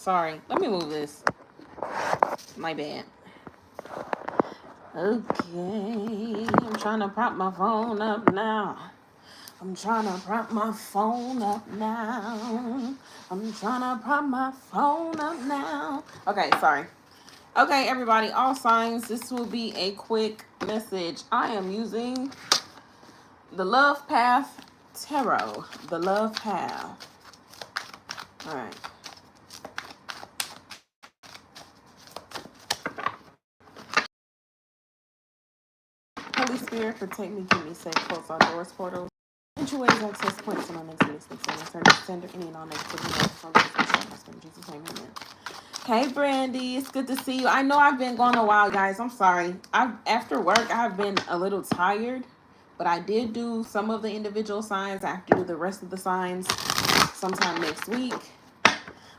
Sorry. Let me move this. My bad. Okay. I'm trying to prop my phone up now. I'm trying to prop my phone up now. I'm trying to prop my phone up now. Okay, sorry. Okay, everybody, all signs, this will be a quick message. I am using the Love Path Tarot. The Love Path. All right. Holy Spirit, protect me, keep me safe, close our doors, portals, entryways, access points, and non-negativity sticks, and turn to sender any non-negativity from Jesus' name, amen. Hey, Brandy, it's good to see you. I know I've been gone a while, guys. I'm sorry. After work, I've been a little tired, but I did do some of the individual signs. I have to do the rest of the signs sometime next week.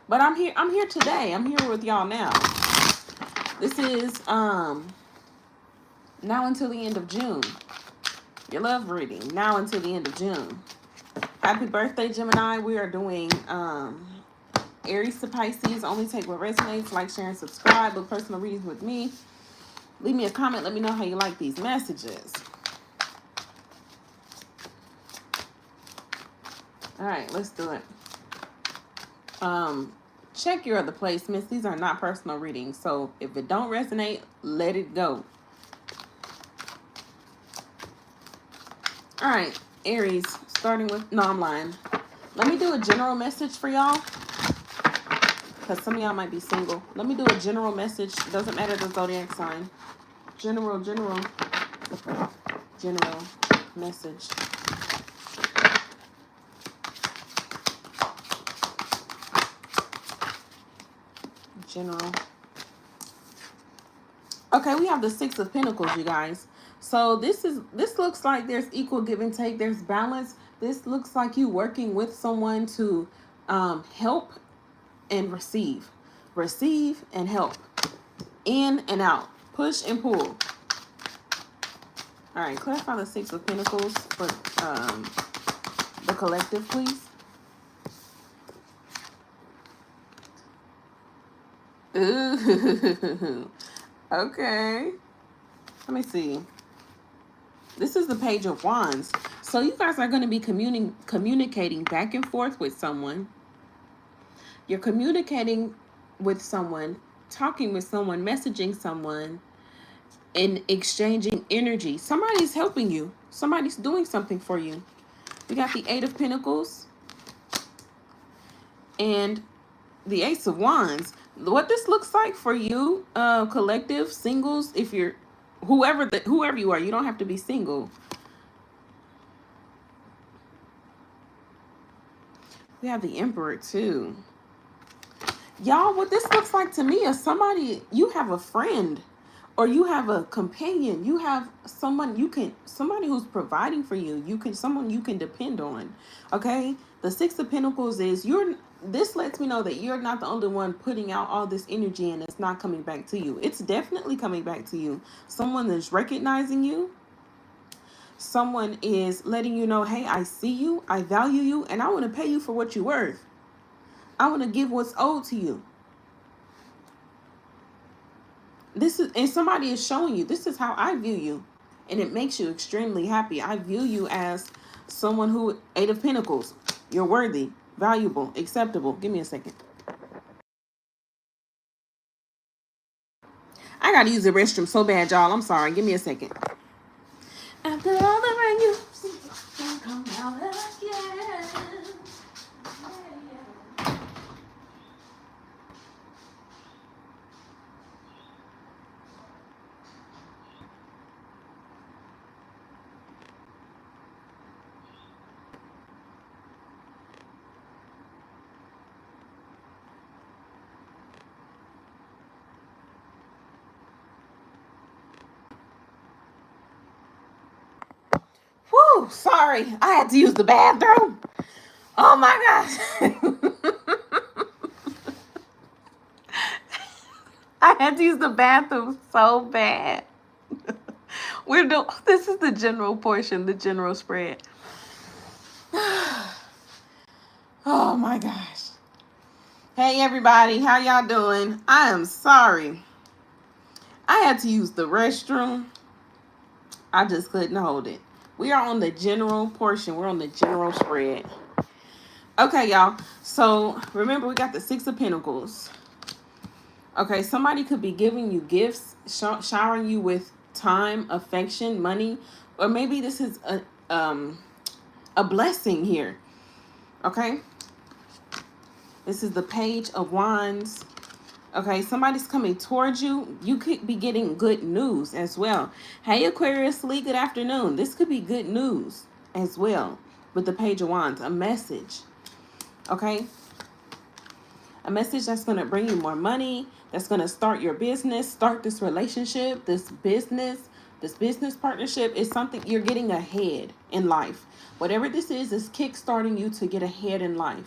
But I'm here. I'm here today. I'm here with y'all now. This is now until the end of June. Your love reading now until the end of June. Happy birthday, Gemini. We are doing Aries to Pisces. Only take what resonates. Like, share, and subscribe. Book personal readings with me. Leave me a comment. Let me know how you like these messages. All right, let's do it. Check your other placements. These are not personal readings. So if it don't resonate, let it go. All right, Aries, starting with, no, I'm lying. Let me do a general message for y'all, because some of y'all might be single. Let me do a general message. It doesn't matter the zodiac sign. General message. General. Okay, we have the Six of Pentacles, you guys. So this looks like there's equal give and take. There's balance. This looks like you working with someone to help and receive. Receive and help. In and out. Push and pull. All right, clarify the Six of Pentacles for the collective, please. Ooh. Okay. Let me see. This is the Page of Wands. So you guys are going to be communicating back and forth with someone. You're communicating with someone, talking with someone, messaging someone, and exchanging energy. Somebody's helping you. Somebody's doing something for you. We got the Eight of Pentacles and the Ace of Wands. What this looks like for you, collective, singles, if you're whoever you are, you don't have to be single. We have the Emperor too. Y'all, what this looks like to me is somebody, you have a friend or you have a companion. You have somebody who's providing for you. Someone you can depend on. Okay? The Six of Pentacles is this lets me know that you're not the only one putting out all this energy and it's not coming back to you. It's definitely coming back to you. Someone is recognizing you. Someone is letting you know, hey, I see you, I value you, and I want to pay you for what you're worth. I want to give what's owed to you. And somebody is showing you, this is how I view you. And it makes you extremely happy. I view you as someone who, Eight of Pentacles, you're worthy, valuable, acceptable. Give me a second. I gotta use the restroom so bad, y'all. I'm sorry. Give me a second. After all the rain you see, come out again. Whew, sorry. I had to use the bathroom. Oh my gosh. I had to use the bathroom so bad. This is the general portion, the general spread. Oh my gosh. Hey everybody, how y'all doing? I am sorry. I had to use the restroom. I just couldn't hold it. We are on the general portion. We're on the general spread. Okay, y'all. So remember, we got the Six of Pentacles. Okay, somebody could be giving you gifts, showering you with time, affection, money, or maybe this is a blessing here. Okay, this is the Page of Wands. Okay, somebody's coming towards you. You could be getting good news as well. Hey, Aquarius, Lee, good afternoon. This could be good news as well with the Page of Wands, a message. Okay, a message that's going to bring you more money, that's going to start your business, start this relationship, this business partnership is something you're getting ahead in life. Whatever this is kickstarting you to get ahead in life.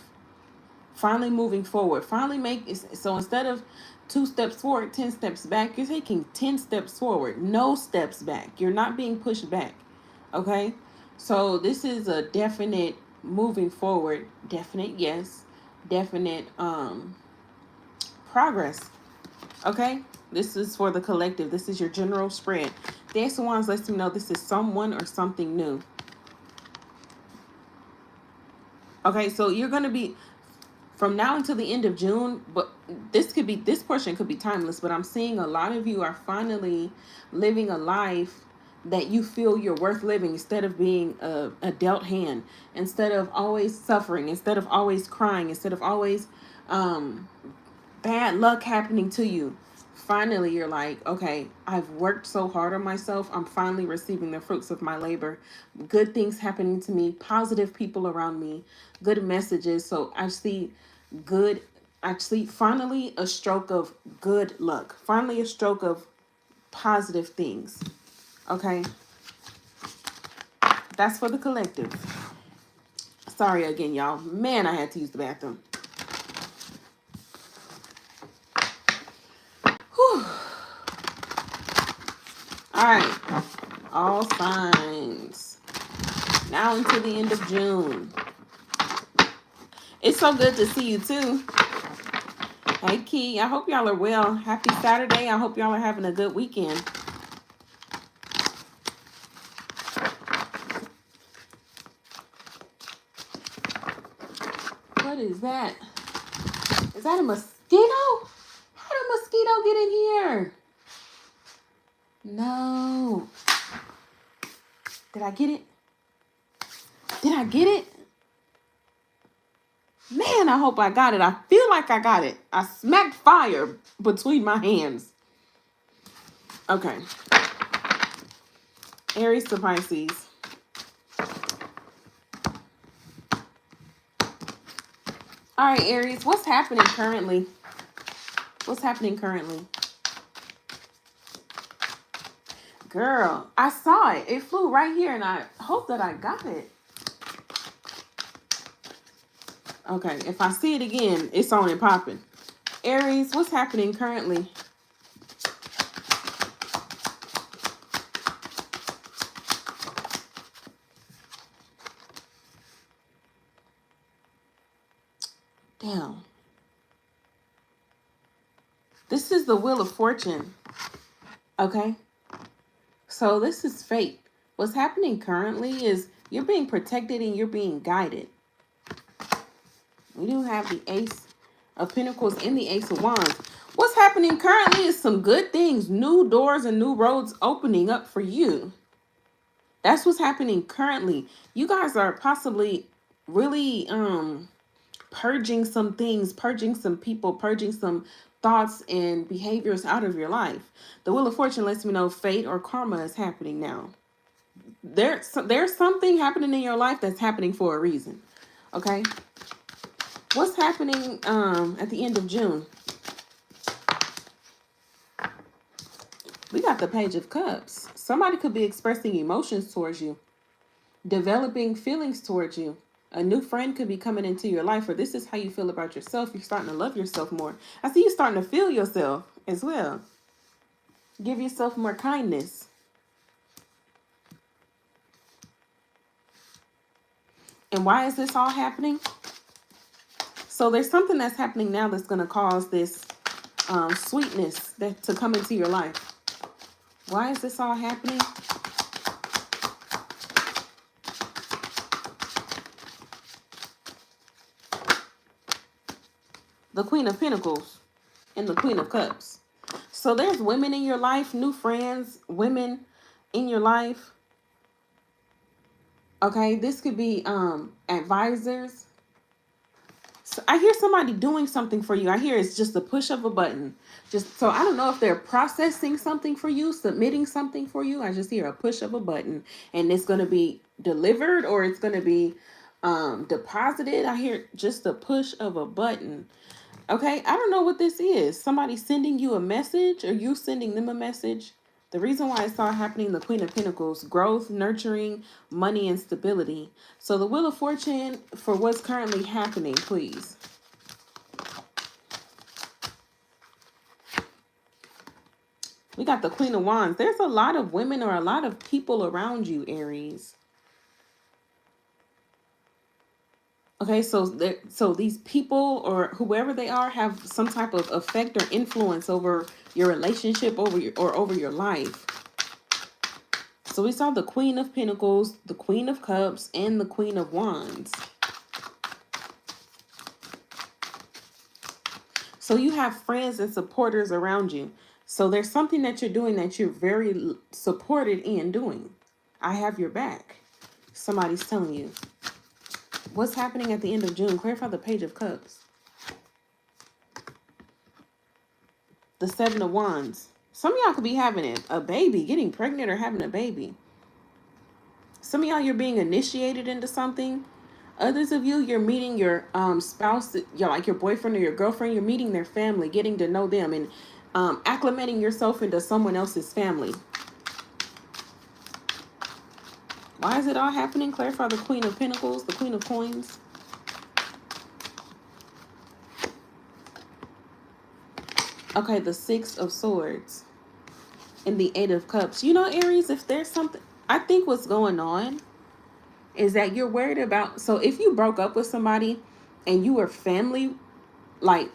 Finally moving forward. So instead of 2 steps forward, 10 steps back, you're taking 10 steps forward. No steps back. You're not being pushed back. Okay? So this is a definite moving forward. Definite yes. Definite progress. Okay? This is for the collective. This is your general spread. The Ace of Wands lets me know this is someone or something new. Okay, so you're going to be from now until the end of June, but this portion could be timeless, but I'm seeing a lot of you are finally living a life that you feel you're worth living instead of being a dealt hand, instead of always suffering, instead of always crying, instead of always bad luck happening to you. Finally, you're like, okay, I've worked so hard on myself. I'm finally receiving the fruits of my labor. Good things happening to me, positive people around me, good messages. So I see finally a stroke of good luck. Finally a stroke of positive things. Okay? That's for the collective. Sorry again, y'all. Man, I had to use the bathroom. Whew. All right. All signs. Now until the end of June. It's so good to see you too. Hey Key, I hope y'all are well. Happy Saturday. I hope y'all are having a good weekend. What is that? Is that a mosquito? How did a mosquito get in here? No. Did I get it? Did I get it? Man, I hope I got it. I feel like I got it. I smacked fire between my hands. Okay. Aries to Pisces. All right, Aries, what's happening currently? What's happening currently? Girl, I saw it. It flew right here, and I hope that I got it. Okay, if I see it again, it's on and popping. Aries, what's happening currently? Damn. This is the Wheel of Fortune. Okay? So this is fate. What's happening currently is you're being protected and you're being guided. We do have the Ace of Pentacles and the Ace of Wands. What's happening currently is some good things. New doors and new roads opening up for you. That's what's happening currently. You guys are possibly really purging some things, purging some people, purging some thoughts and behaviors out of your life. The Wheel of Fortune lets me know fate or karma is happening now. There's something happening in your life that's happening for a reason. Okay? What's happening at the end of June? We got the Page of Cups. Somebody could be expressing emotions towards you, developing feelings towards you. A new friend could be coming into your life, or this is how you feel about yourself. You're starting to love yourself more. I see you starting to feel yourself as well. Give yourself more kindness. And why is this all happening? So there's something that's happening now that's going to cause this sweetness to come into your life. Why is this all happening? The Queen of Pentacles and the Queen of Cups. So there's women in your life, new friends, women in your life. Okay, this could be advisors. So I hear somebody doing something for you. I hear it's just a push of a button. So I don't know if they're processing something for you, submitting something for you. I just hear a push of a button, and it's going to be delivered or it's going to be deposited. I hear just a push of a button. Okay, I don't know what this is. Somebody sending you a message or you sending them a message. The reason why it's all happening, the Queen of Pentacles, growth, nurturing, money, and stability. So the Wheel of Fortune for what's currently happening, please. We got the Queen of Wands. There's a lot of women or a lot of people around you, Aries. Okay, so these people or whoever they are have some type of effect or influence over your relationship, over your life. So we saw the Queen of Pentacles, the Queen of Cups, and the Queen of Wands. So you have friends and supporters around you. So there's something that you're doing that you're very supported in doing. I have your back. Somebody's telling you. What's happening at the end of June? Clarify the Page of Cups. The Seven of Wands. Some of y'all could be having a baby, getting pregnant or having a baby. Some of y'all, you're being initiated into something. Others of you, you're meeting your spouse, like your boyfriend or your girlfriend. You're meeting their family, getting to know them, and acclimating yourself into someone else's family. Why is it all happening? Clarify the Queen of Pentacles, the Queen of Coins. Okay, the Six of Swords and the Eight of Cups. You know, Aries, if there's something, I think what's going on is that you're worried about, so if you broke up with somebody and you were family, like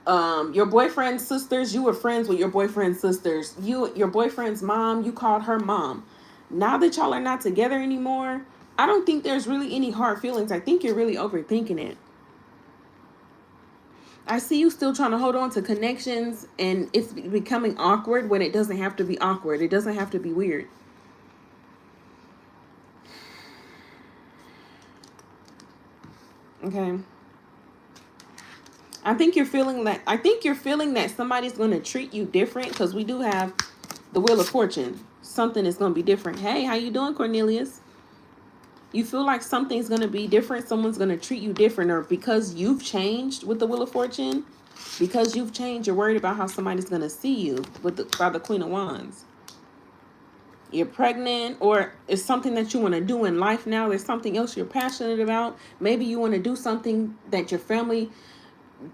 your boyfriend's sisters, you were friends with your boyfriend's sisters, your boyfriend's mom, you called her mom. Now that y'all are not together anymore, I don't think there's really any hard feelings. I think you're really overthinking it. I see you still trying to hold on to connections, and it's becoming awkward when it doesn't have to be awkward. It doesn't have to be weird. Okay. I think you're feeling that somebody's going to treat you different, because we do have the Wheel of Fortune. Something is going to be different. Hey, how you doing, Cornelius? You feel like something's going to be different. Someone's going to treat you different, or because you've changed with the Wheel of Fortune, because you've changed, you're worried about how somebody's going to see you by the Queen of Wands. You're pregnant, or it's something that you want to do in life now. There's something else you're passionate about. Maybe you want to do something that your family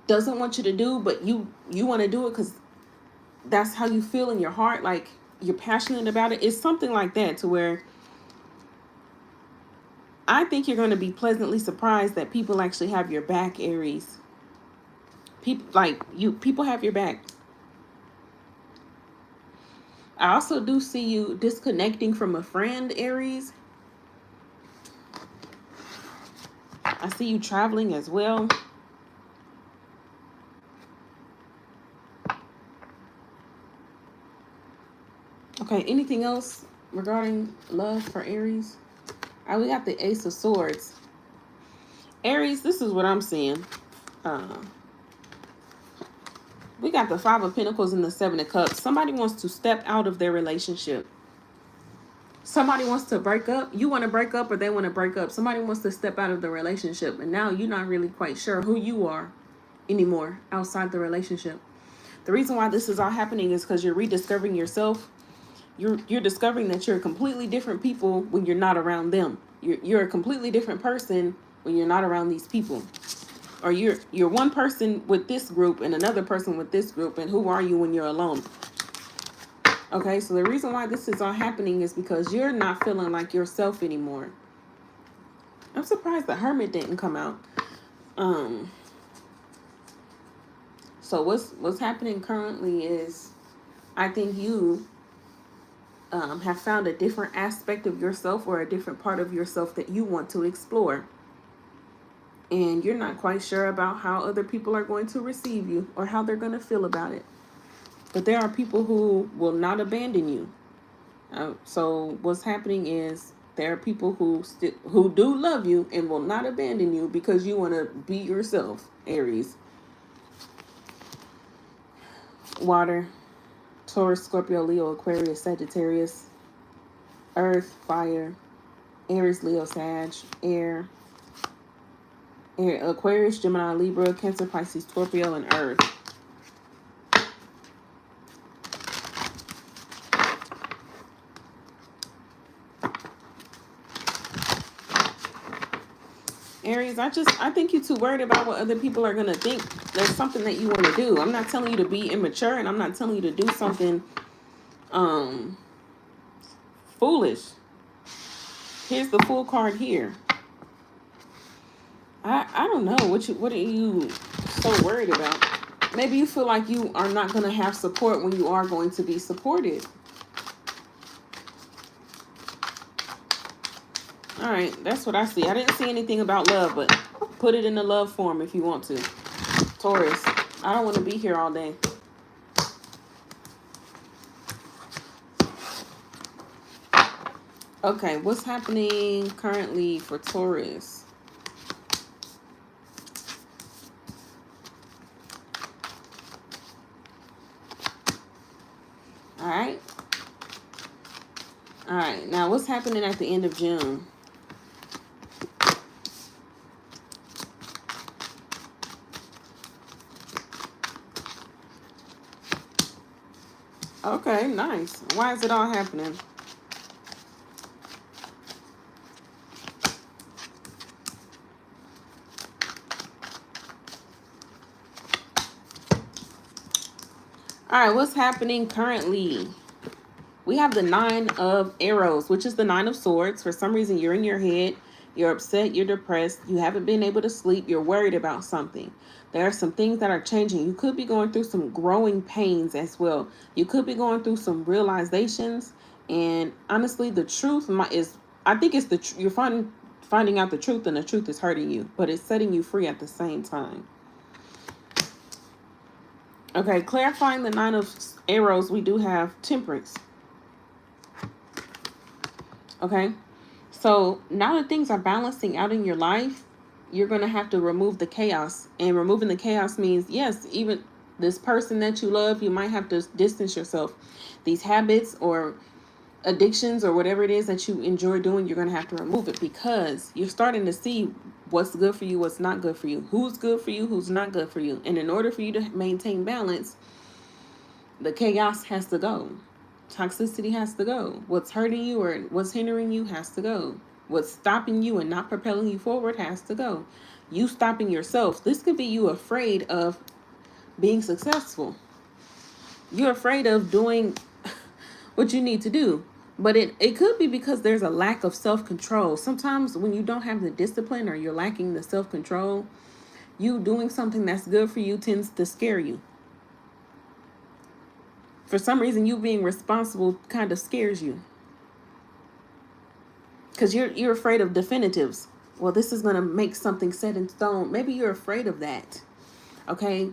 doesn't want you to do, but you want to do it because that's how you feel in your heart, like you're passionate about it. It's something like that, to where I think you're going to be pleasantly surprised that people actually have your back, Aries. People have your back. I also do see you disconnecting from a friend, Aries. I see you traveling as well. Okay, anything else regarding love for Aries? We got the Ace of Swords. Aries, this is what I'm seeing. We got the Five of Pentacles and the Seven of Cups. Somebody wants to step out of their relationship. Somebody wants to break up. You want to break up, or they want to break up. Somebody wants to step out of the relationship, and now you're not really quite sure who you are anymore outside the relationship. The reason why this is all happening is because you're rediscovering yourself. You're discovering that you're completely different people when you're not around them. You're a completely different person when you're not around these people. Or you're one person with this group and another person with this group, and who are you when you're alone? Okay, so the reason why this is all happening is because you're not feeling like yourself anymore. I'm surprised the Hermit didn't come out. Um, so what's happening currently is, I think you have found a different aspect of yourself or a different part of yourself that you want to explore. And you're not quite sure about how other people are going to receive you or how they're going to feel about it. But there are people who will not abandon you. So what's happening is there are people who do love you and will not abandon you because you want to be yourself, Aries. Water, Taurus, Scorpio, Leo, Aquarius, Sagittarius. Earth, fire. Aries, Leo, Sag. Air, Aquarius, Gemini, Libra, Cancer, Pisces, Scorpio, and Earth. Aries, I think you're too worried about what other people are going to think. There's something that you want to do. I'm not telling you to be immature, and I'm not telling you to do something foolish. Here's the Fool card here. I don't know what are you so worried about? Maybe you feel like you are not going to have support when you are going to be supported. All right, that's what I see. I didn't see anything about love, but put it in the love form if you want to. Taurus, I don't want to be here all day. Okay, what's happening currently for Taurus? All right. All right, now what's happening at the end of June? Okay, nice. Why is it all happening? All right, what's happening currently? We have the 9 of Arrows, which is the 9 of Swords. For some reason, you're in your head. You're upset. You're depressed. You haven't been able to sleep. You're worried about something. There are some things that are changing. You could be going through some growing pains as well. You could be going through some realizations. And honestly, the truth is, I think it's you're finding out the truth, and the truth is hurting you, but it's setting you free at the same time. Okay, clarifying the 9 of Arrows, we do have Temperance. Okay, so now that things are balancing out in your life, you're going to have to remove the chaos. And removing the chaos means, yes, even this person that you love, you might have to distance yourself. These habits or addictions or whatever it is that you enjoy doing, you're going to have to remove it because you're starting to see what's good for you, what's not good for you, who's good for you, who's not good for you. And in order for you to maintain balance, the chaos has to go. Toxicity has to go. What's hurting you or what's hindering you has to go. What's stopping you and not propelling you forward has to go. You stopping yourself. This could be you afraid of being successful. You're afraid of doing what you need to do. But it could be because there's a lack of self-control. Sometimes when you don't have the discipline or you're lacking the self-control, you doing something that's good for you tends to scare you. For some reason, you being responsible kind of scares you. Because you're afraid of definitives. Well, this is going to make something set in stone. Maybe you're afraid of that. Okay.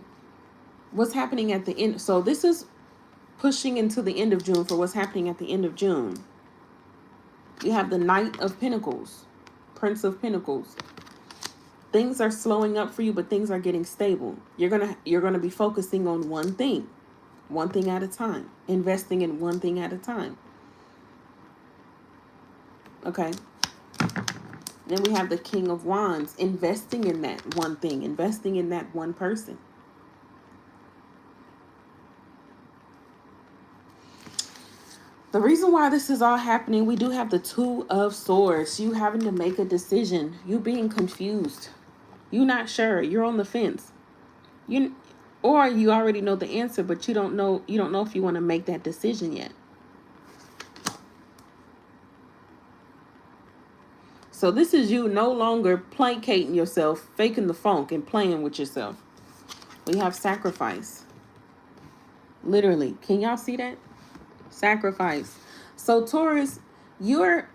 What's happening at the end? So this is pushing into the end of June for what's happening at the end of June. You have the Knight of Pentacles, Prince of Pentacles. Things are slowing up for you, but things are getting stable. You're gonna be focusing on one thing at a time, investing in one thing at a time. Okay. Then we have the King of Wands, investing in that one thing, investing in that one person. The reason why this is all happening, we do have the Two of Swords. You having to make a decision. You being confused. You not sure. You're on the fence. Or you already know the answer, but you don't know if you want to make that decision yet. So this is you no longer placating yourself, faking the funk, and playing with yourself. We have sacrifice. Literally. Can y'all see that? Sacrifice. So Taurus, you're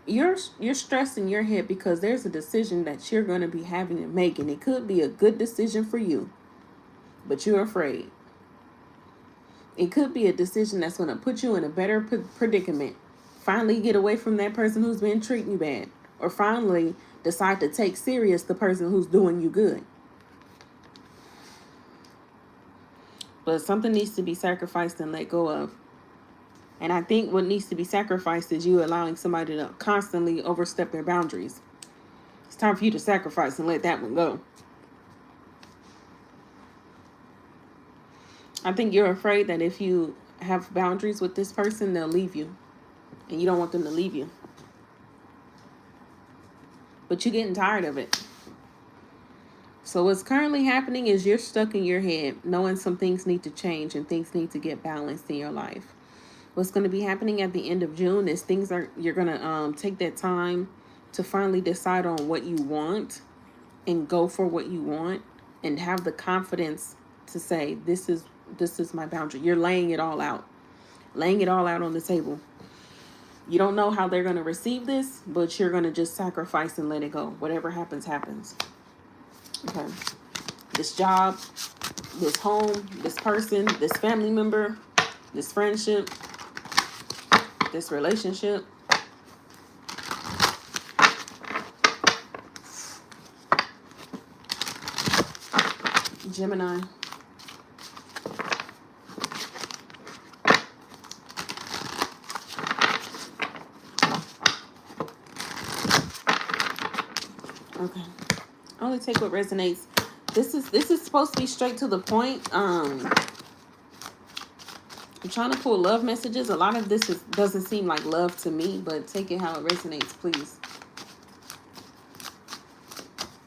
stressed in your head because there's a decision that you're going to be having to make, and it could be a good decision for you, but you're afraid. It could be a decision that's going to put you in a better predicament. Finally get away from that person who's been treating you bad, or finally decide to take serious the person who's doing you good. But something needs to be sacrificed and let go of. And I think what needs to be sacrificed is you allowing somebody to constantly overstep their boundaries. It's time for you to sacrifice and let that one go. I think you're afraid that if you have boundaries with this person, they'll leave you. And you don't want them to leave you. But you're getting tired of it. So what's currently happening is you're stuck in your head, knowing some things need to change and things need to get balanced in your life. What's going to be happening at the end of June is you're going to take that time to finally decide on what you want and go for what you want and have the confidence to say, this is my boundary. You're laying it all out on the table. You don't know how they're going to receive this, but you're going to just sacrifice and let it go. Whatever happens, happens. Okay. This job, this home, this person, this family member, this friendship, this relationship. Gemini. Okay. Only take what resonates. This is supposed to be straight to the point. I'm trying to pull love messages. A lot of this doesn't seem like love to me, but take it how it resonates, please.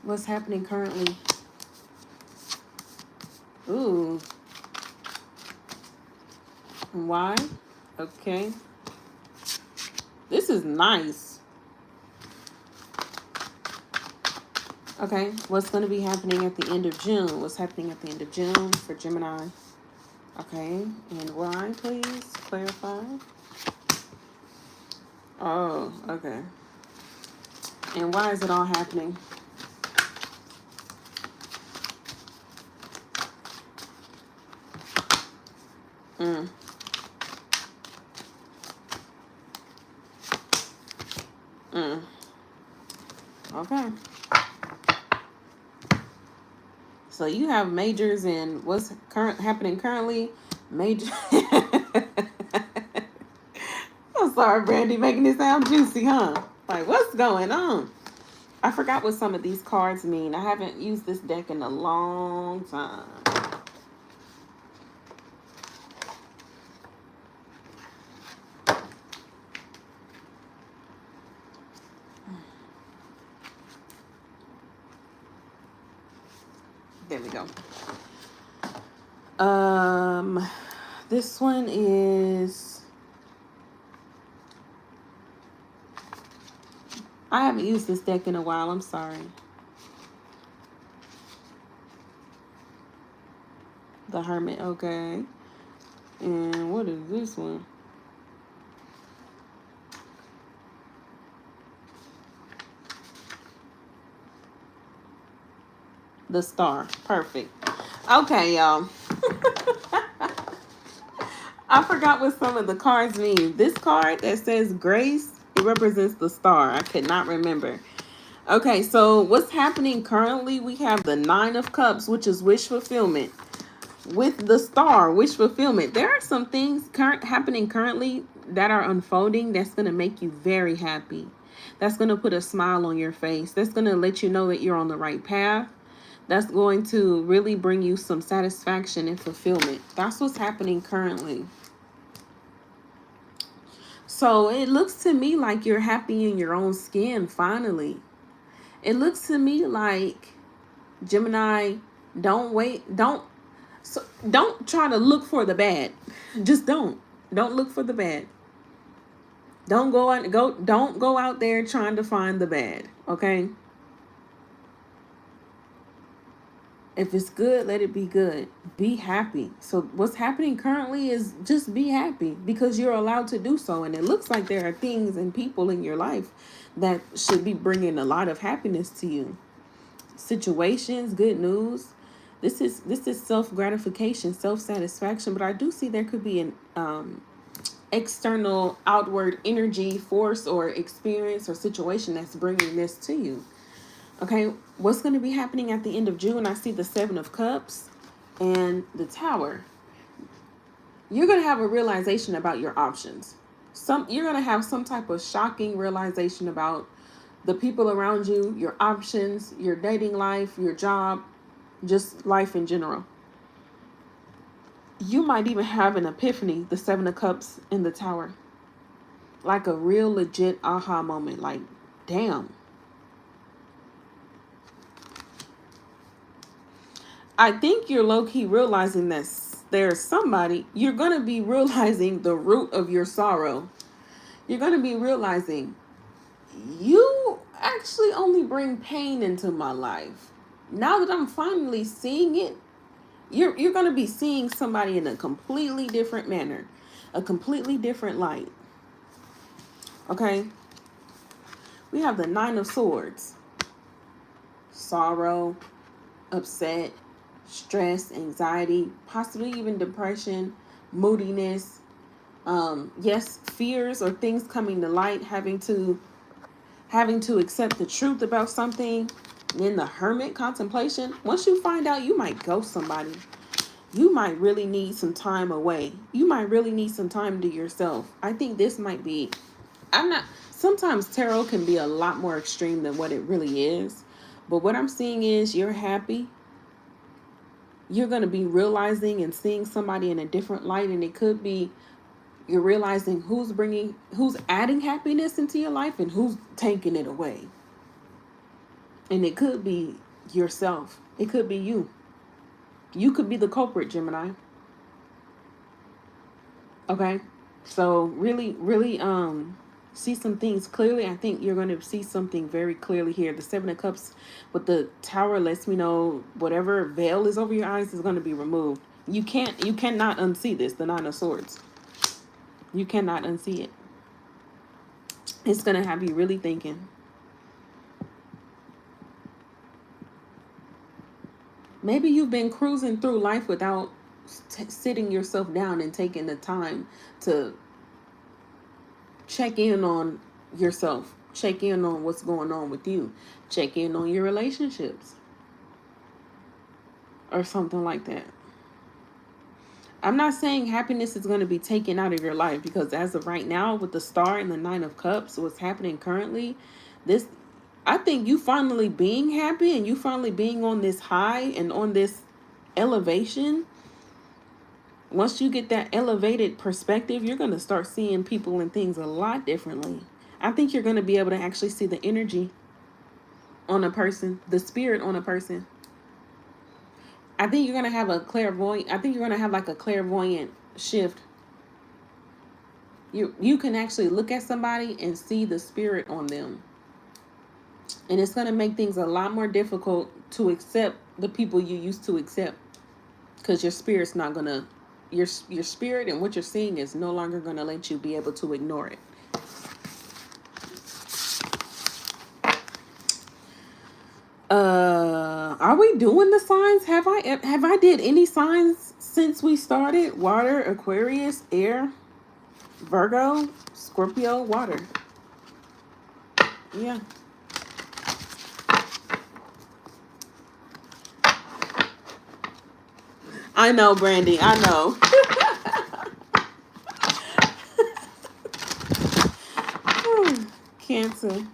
What's happening currently? Ooh. And why? Okay. This is nice. Okay, what's going to be happening at the end of June? What's happening at the end of June for Gemini? Okay, and why, please? Clarify. Oh, okay. And why is it all happening? Okay. So you have majors in what's happening currently. Major. I'm sorry, Brandy, making it sound juicy, huh? Like, what's going on? I forgot what some of these cards mean. I haven't used this deck in a long time. There we go. This one is, I haven't used this deck in a while. I'm sorry. The Hermit. Okay. And what is this one? The Star. Perfect. Okay, y'all. I forgot what some of the cards mean. This card that says Grace, it represents the Star. I could not remember. Okay, so what's happening currently? We have the Nine of Cups, which is wish fulfillment. With the Star, wish fulfillment. There are some things happening currently that are unfolding that's going to make you very happy. That's going to put a smile on your face. That's going to let you know that you're on the right path. That's going to really bring you some satisfaction and fulfillment. That's what's happening currently. So it looks to me like you're happy in your own skin, finally. It looks to me like, Gemini, don't try to look for the bad. Just don't look for the bad. Don't go out there trying to find the bad, okay? If it's good, let it be good. Be happy. So what's happening currently is just be happy because you're allowed to do so. And it looks like there are things and people in your life that should be bringing a lot of happiness to you. Situations, good news. This is self-gratification, self-satisfaction. But I do see there could be an external, outward energy, force, or experience or situation that's bringing this to you. Okay, what's going to be happening at the end of June? I see the Seven of Cups and the Tower. You're going to have a realization about your options. You're going to have some type of shocking realization about the people around you, your options, your dating life, your job, just life in general. You might even have an epiphany, the Seven of Cups in the Tower. Like a real legit aha moment. Like, damn. I think you're low-key realizing that there's somebody, you're going to be realizing the root of your sorrow. You're going to be realizing you actually only bring pain into my life. Now that I'm finally seeing it, you're going to be seeing somebody in a completely different manner, a completely different light. Okay? We have the Nine of Swords. Sorrow, upset, stress, anxiety, possibly even depression, moodiness, yes, fears or things coming to light, having to accept the truth about something. And then the Hermit, contemplation. Once you find out, you might ghost somebody. You might really need some time away. You might really need some time to yourself. I think this might be, sometimes tarot can be a lot more extreme than what it really is. But what I'm seeing is you're happy. You're going to be realizing and seeing somebody in a different light. And it could be you're realizing who's adding happiness into your life and who's taking it away. And it could be yourself. It could be you. You could be the culprit, Gemini. Okay? So really, really see some things clearly. I think you're going to see something very clearly here. The Seven of Cups with the Tower lets me know whatever veil is over your eyes is going to be removed. You cannot unsee this, the Nine of Swords. You cannot unsee it. It's going to have you really thinking. Maybe you've been cruising through life without sitting yourself down and taking the time to check in on yourself. Check in on what's going on with you. Check in on your relationships. Or something like that. I'm not saying happiness is going to be taken out of your life, because as of right now, with the Star and the Nine of Cups, what's happening currently, I think you finally being happy and you finally being on this high and on this elevation. Once you get that elevated perspective, you're going to start seeing people and things a lot differently. I think you're going to be able to actually see the energy on a person, the spirit on a person. I think you're going to have a clairvoyant. I think you're going to have like a clairvoyant shift. You can actually look at somebody and see the spirit on them. And it's going to make things a lot more difficult to accept the people you used to accept. Because your spirit's not going to, your spirit and what you're seeing is no longer going to let you be able to ignore it. Are we doing the signs? Have I did any signs since we started? Water, Aquarius, air, Virgo, Scorpio, water. Yeah. I know, Brandy. I know. Cancer.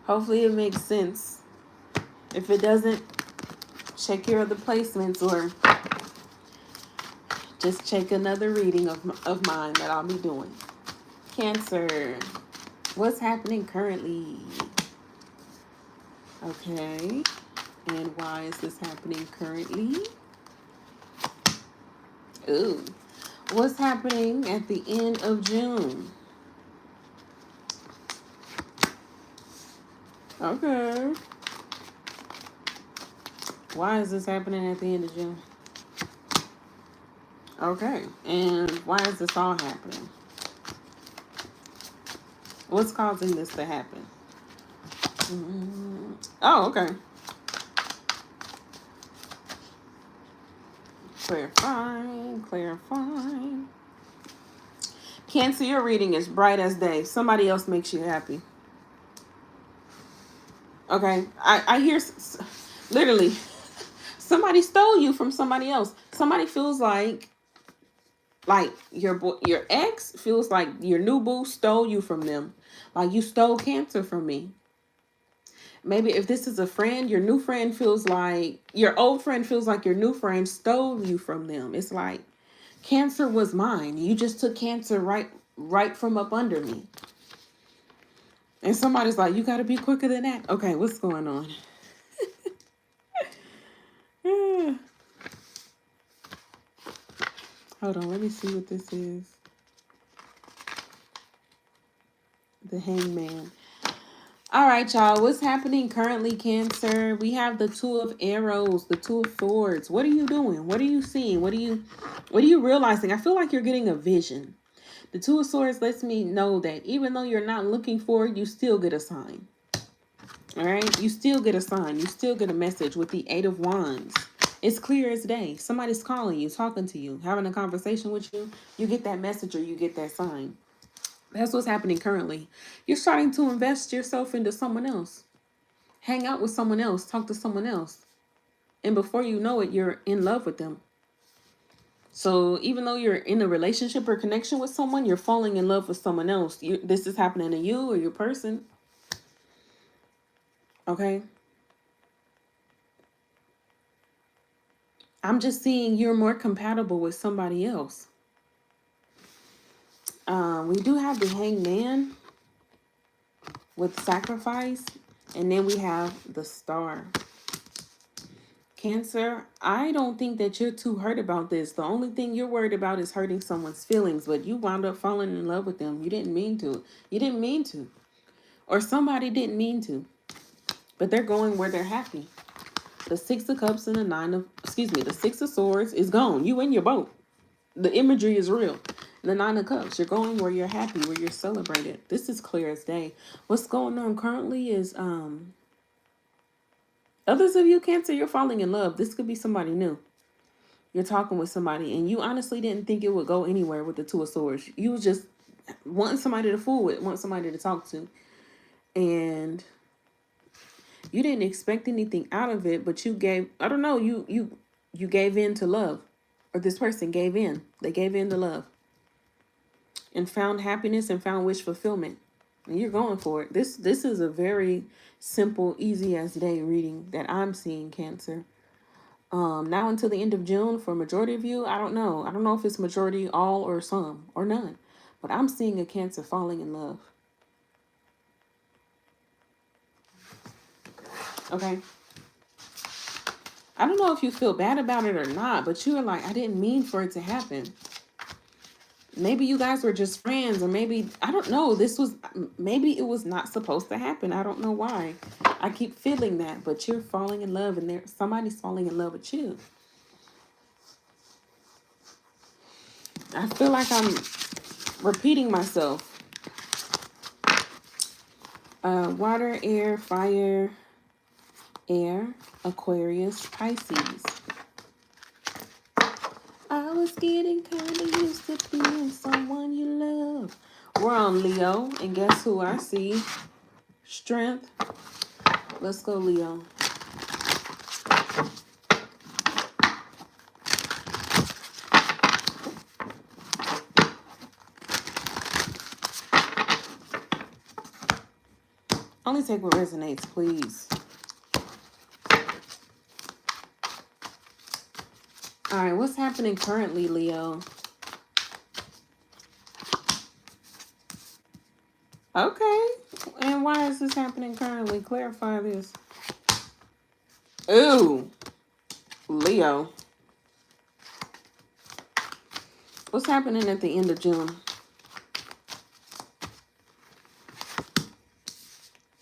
Hopefully it makes sense. If it doesn't, check your other placements or just check another reading of mine that I'll be doing. Cancer. What's happening currently? Okay. And why is this happening currently? Ooh. What's happening at the end of June? Okay. Why is this happening at the end of June? Okay. And why is this all happening? What's causing this to happen? Oh, okay. Clarifying. Cancer, your reading is bright as day. Somebody else makes you happy. Okay. I hear literally somebody stole you from somebody else. Somebody feels like your ex feels like your new boo stole you from them. Like you stole Cancer from me. Maybe if this is a friend, your new friend feels like your old friend feels like your new friend stole you from them. It's like Cancer was mine. You just took Cancer right from up under me. And somebody's like, you got to be quicker than that. Okay, what's going on? Hold on, let me see what this is. The Hangman. All right, y'all. What's happening currently, Cancer? We have the Two of Arrows, the Two of Swords. What are you doing? What are you seeing? What are you realizing? I feel like you're getting a vision. The Two of Swords lets me know that even though you're not looking for it, you still get a sign. All right? You still get a sign. You still get a message with the Eight of Wands. It's clear as day. Somebody's calling you, talking to you, having a conversation with you. You get that message or you get that sign. That's what's happening currently. You're starting to invest yourself into someone else. Hang out with someone else. Talk to someone else. And before you know it, you're in love with them. So even though you're in a relationship or connection with someone, you're falling in love with someone else. This is happening to you or your person. Okay? I'm just seeing you're more compatible with somebody else. We do have the Hangman with sacrifice. And then we have the Star. Cancer, I don't think that you're too hurt about this. The only thing you're worried about is hurting someone's feelings, but you wound up falling in love with them. You didn't mean to. You didn't mean to. Or somebody didn't mean to. But they're going where they're happy. The Six of Cups and the Six of Swords is gone. You in your boat. The imagery is real. The Nine of Cups, you're going where you're happy, where you're celebrated. This is clear as day. What's going on currently is others of you, Cancer, you're falling in love. This could be somebody new. You're talking with somebody, and you honestly didn't think it would go anywhere with the Two of Swords. You was just wanting somebody to fool with, want somebody to talk to. And you didn't expect anything out of it, but you gave, I don't know, you gave in to love. Or this person gave in. They gave in to love. And found happiness and found wish fulfillment. And you're going for it. This is a very simple, easy as day reading that I'm seeing, Cancer. Now until the end of June, for majority of you, I don't know. I don't know if it's majority, all, or some, or none. But I'm seeing a Cancer falling in love. Okay? I don't know if you feel bad about it or not, but you were like, I didn't mean for it to happen. Maybe you guys were just friends, or maybe, I don't know, maybe it was not supposed to happen. I don't know why. I keep feeling that, but you're falling in love, and somebody's falling in love with you. I feel like I'm repeating myself. Water, air, fire, air, Aquarius, Pisces. I was getting kind of used to being someone you love. We're on Leo, and guess who I see? Strength. Let's go, Leo. Only take what resonates, please. All right, what's happening currently, Leo? Okay. And why is this happening currently? Clarify this. Ooh. Leo. What's happening at the end of June?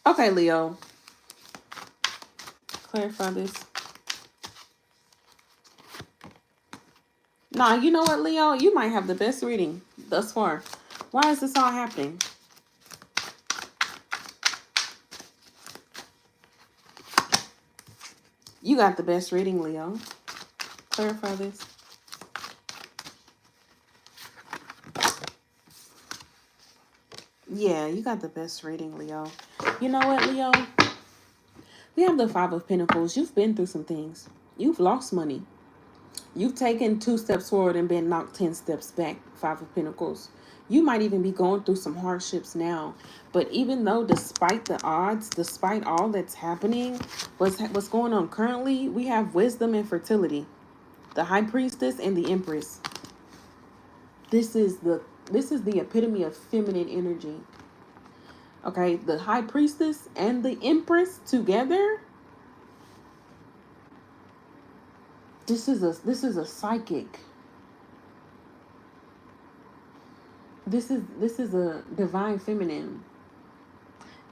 Okay, Leo. Clarify this. Nah, you know what, Leo? You might have the best reading thus far. Why is this all happening? You got the best reading, Leo. Clarify this. Yeah, you got the best reading, Leo. You know what, Leo? We have the Five of Pentacles. You've been through some things. You've lost money. You've taken 2 steps forward and been knocked 10 steps back. Five of Pentacles. You might even be going through some hardships now. But even though, despite the odds, despite all that's happening, what's going on currently, we have wisdom and fertility. The High Priestess and the Empress. This is the epitome of feminine energy. Okay, the High Priestess and the Empress together. This is a psychic. This is a divine feminine.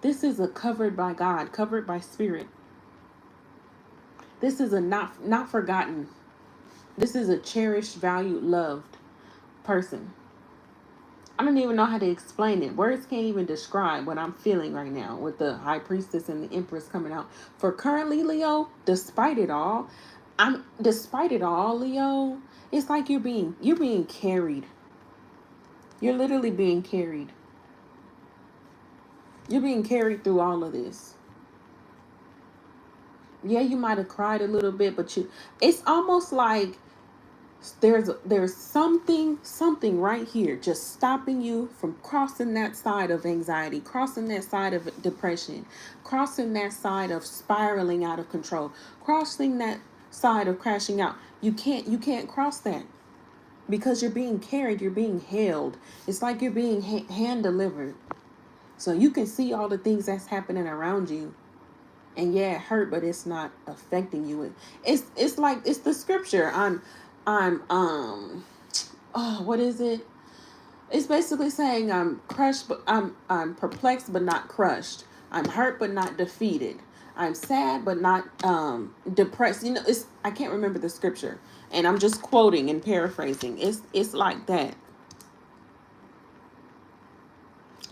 This is a covered by God, covered by spirit. This is a not forgotten. This is a cherished, valued, loved person. I don't even know how to explain it. Words can't even describe what I'm feeling right now with the High Priestess and the Empress coming out. For currently, Leo, despite it all, Leo, it's like you're being carried. You're literally being carried. You're being carried through all of this. Yeah, you might have cried a little bit, but it's almost like there's something right here just stopping you from crossing that side of anxiety, crossing that side of depression, crossing that side of spiraling out of control, crossing that side of crashing out. You can't cross that because you're being carried, you're being held. It's like you're being hand delivered. So you can see all the things that's happening around you. And yeah, it hurt, but it's not affecting you. It's like it's the scripture. What is it? It's basically saying I'm crushed, but I'm perplexed, but not crushed. I'm hurt, but not defeated. I'm sad, but not depressed. You know, I can't remember the scripture, and I'm just quoting and paraphrasing. It's like that.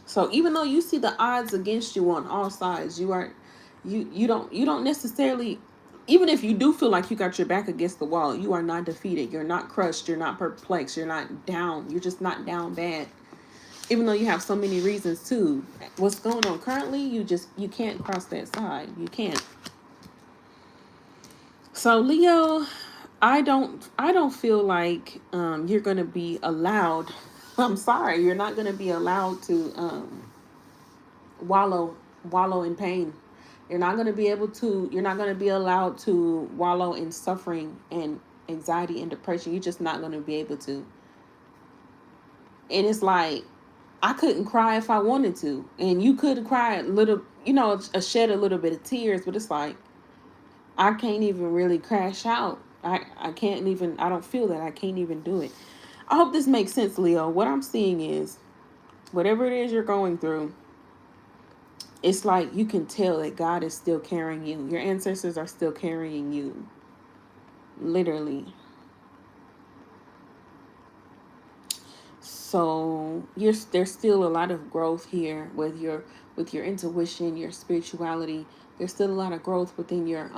So even though you see the odds against you on all sides, you don't necessarily, even if you do feel like you got your back against the wall, you are not defeated. You're not crushed. You're not perplexed. You're not down. You're just not down bad. Even though you have so many reasons to. What's going on currently, you can't cross that side. You can't. So Leo, I don't feel like you're going to be allowed. I'm sorry, you're not going to be allowed to wallow in pain. You're not going to be allowed to wallow in suffering and anxiety and depression. You're just not going to be able to. And it's like, I couldn't cry if I wanted to. And you could cry a little, shed a little bit of tears, but it's like, I can't even really crash out. I don't feel that. I can't even do it. I hope this makes sense, Leo. What I'm seeing is, whatever it is you're going through, it's like you can tell that God is still carrying you. Your ancestors are still carrying you. Literally. So there's still a lot of growth here with your intuition, your spirituality. There's still a lot of growth within your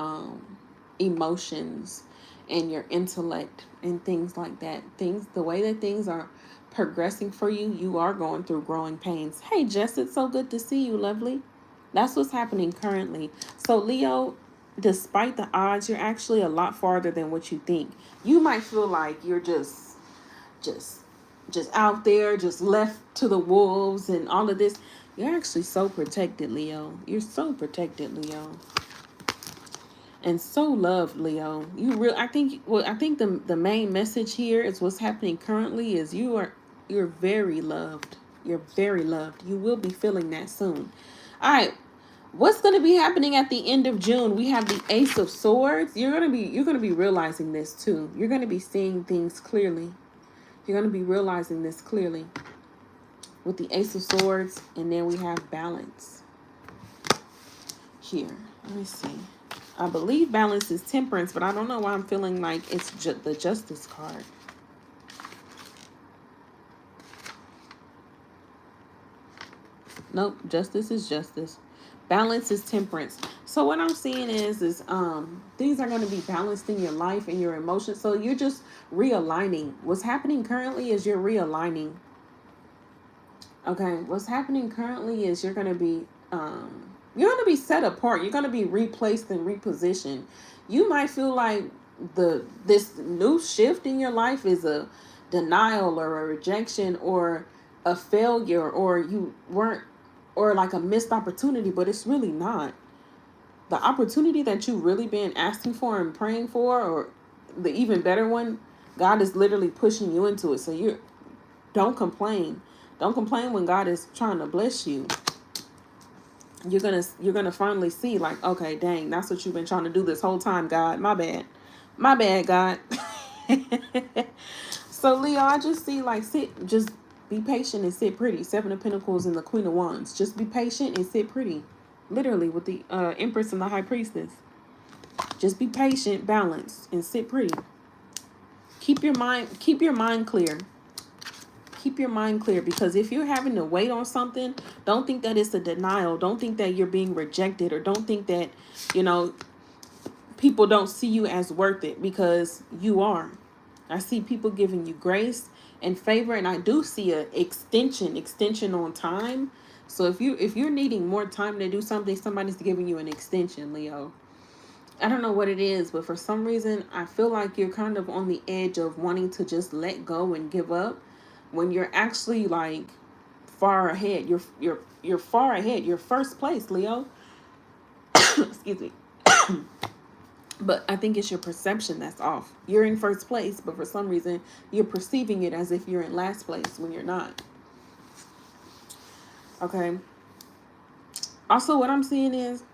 emotions and your intellect and things like that. The way that things are progressing for you, you are going through growing pains. Hey, Jess, it's so good to see you, lovely. That's what's happening currently. So Leo, despite the odds, you're actually a lot farther than what you think. You might feel like you're just out there, just left to the wolves and all of this. You're actually so protected, Leo. You're so protected, Leo. And so loved, Leo. I think the main message here is what's happening currently is you're very loved. You're very loved. You will be feeling that soon. All right. What's going to be happening at the end of June? We have the Ace of Swords. You're going to be realizing this too. You're going to be seeing things clearly. You're going to be realizing this clearly with the Ace of Swords, and then we have balance here. Let me see. I believe balance is temperance, but I don't know why I'm feeling like it's the Justice card. Nope, justice is justice. Balance is temperance. So what I'm seeing is things are going to be balanced in your life and your emotions. So you're just realigning. What's happening currently is you're realigning. Okay, what's happening currently is you're going to be set apart. You're going to be replaced and repositioned. You might feel like this new shift in your life is a denial or a rejection or a failure, or you weren't, or like a missed opportunity, but it's really not. The opportunity that you really been asking for and praying for, or the even better one, God is literally pushing you into it. So don't complain. Don't complain when God is trying to bless you. You're gonna finally see, like, okay, dang, that's what you've been trying to do this whole time, God. My bad, God. So Leo, I just see like just be patient and sit pretty. Seven of Pentacles and the Queen of Wands. Just be patient and sit pretty. Literally with the Empress and the High Priestess. Just be patient, balanced, and sit pretty. Keep your mind clear. Keep your mind clear, because if you're having to wait on something, don't think that it's a denial. Don't think that you're being rejected, or don't think that, people don't see you as worth it, because you are. I see people giving you grace and favor, and I do see a extension on time. So if you're needing more time to do something, somebody's giving you an extension, Leo. I don't know what it is, but for some reason, I feel like you're kind of on the edge of wanting to just let go and give up, when you're actually like far ahead. You're far ahead. You're first place, Leo. Excuse me. But I think it's your perception that's off. You're in first place, but for some reason, you're perceiving it as if you're in last place when you're not. Okay. Also, what I'm seeing is,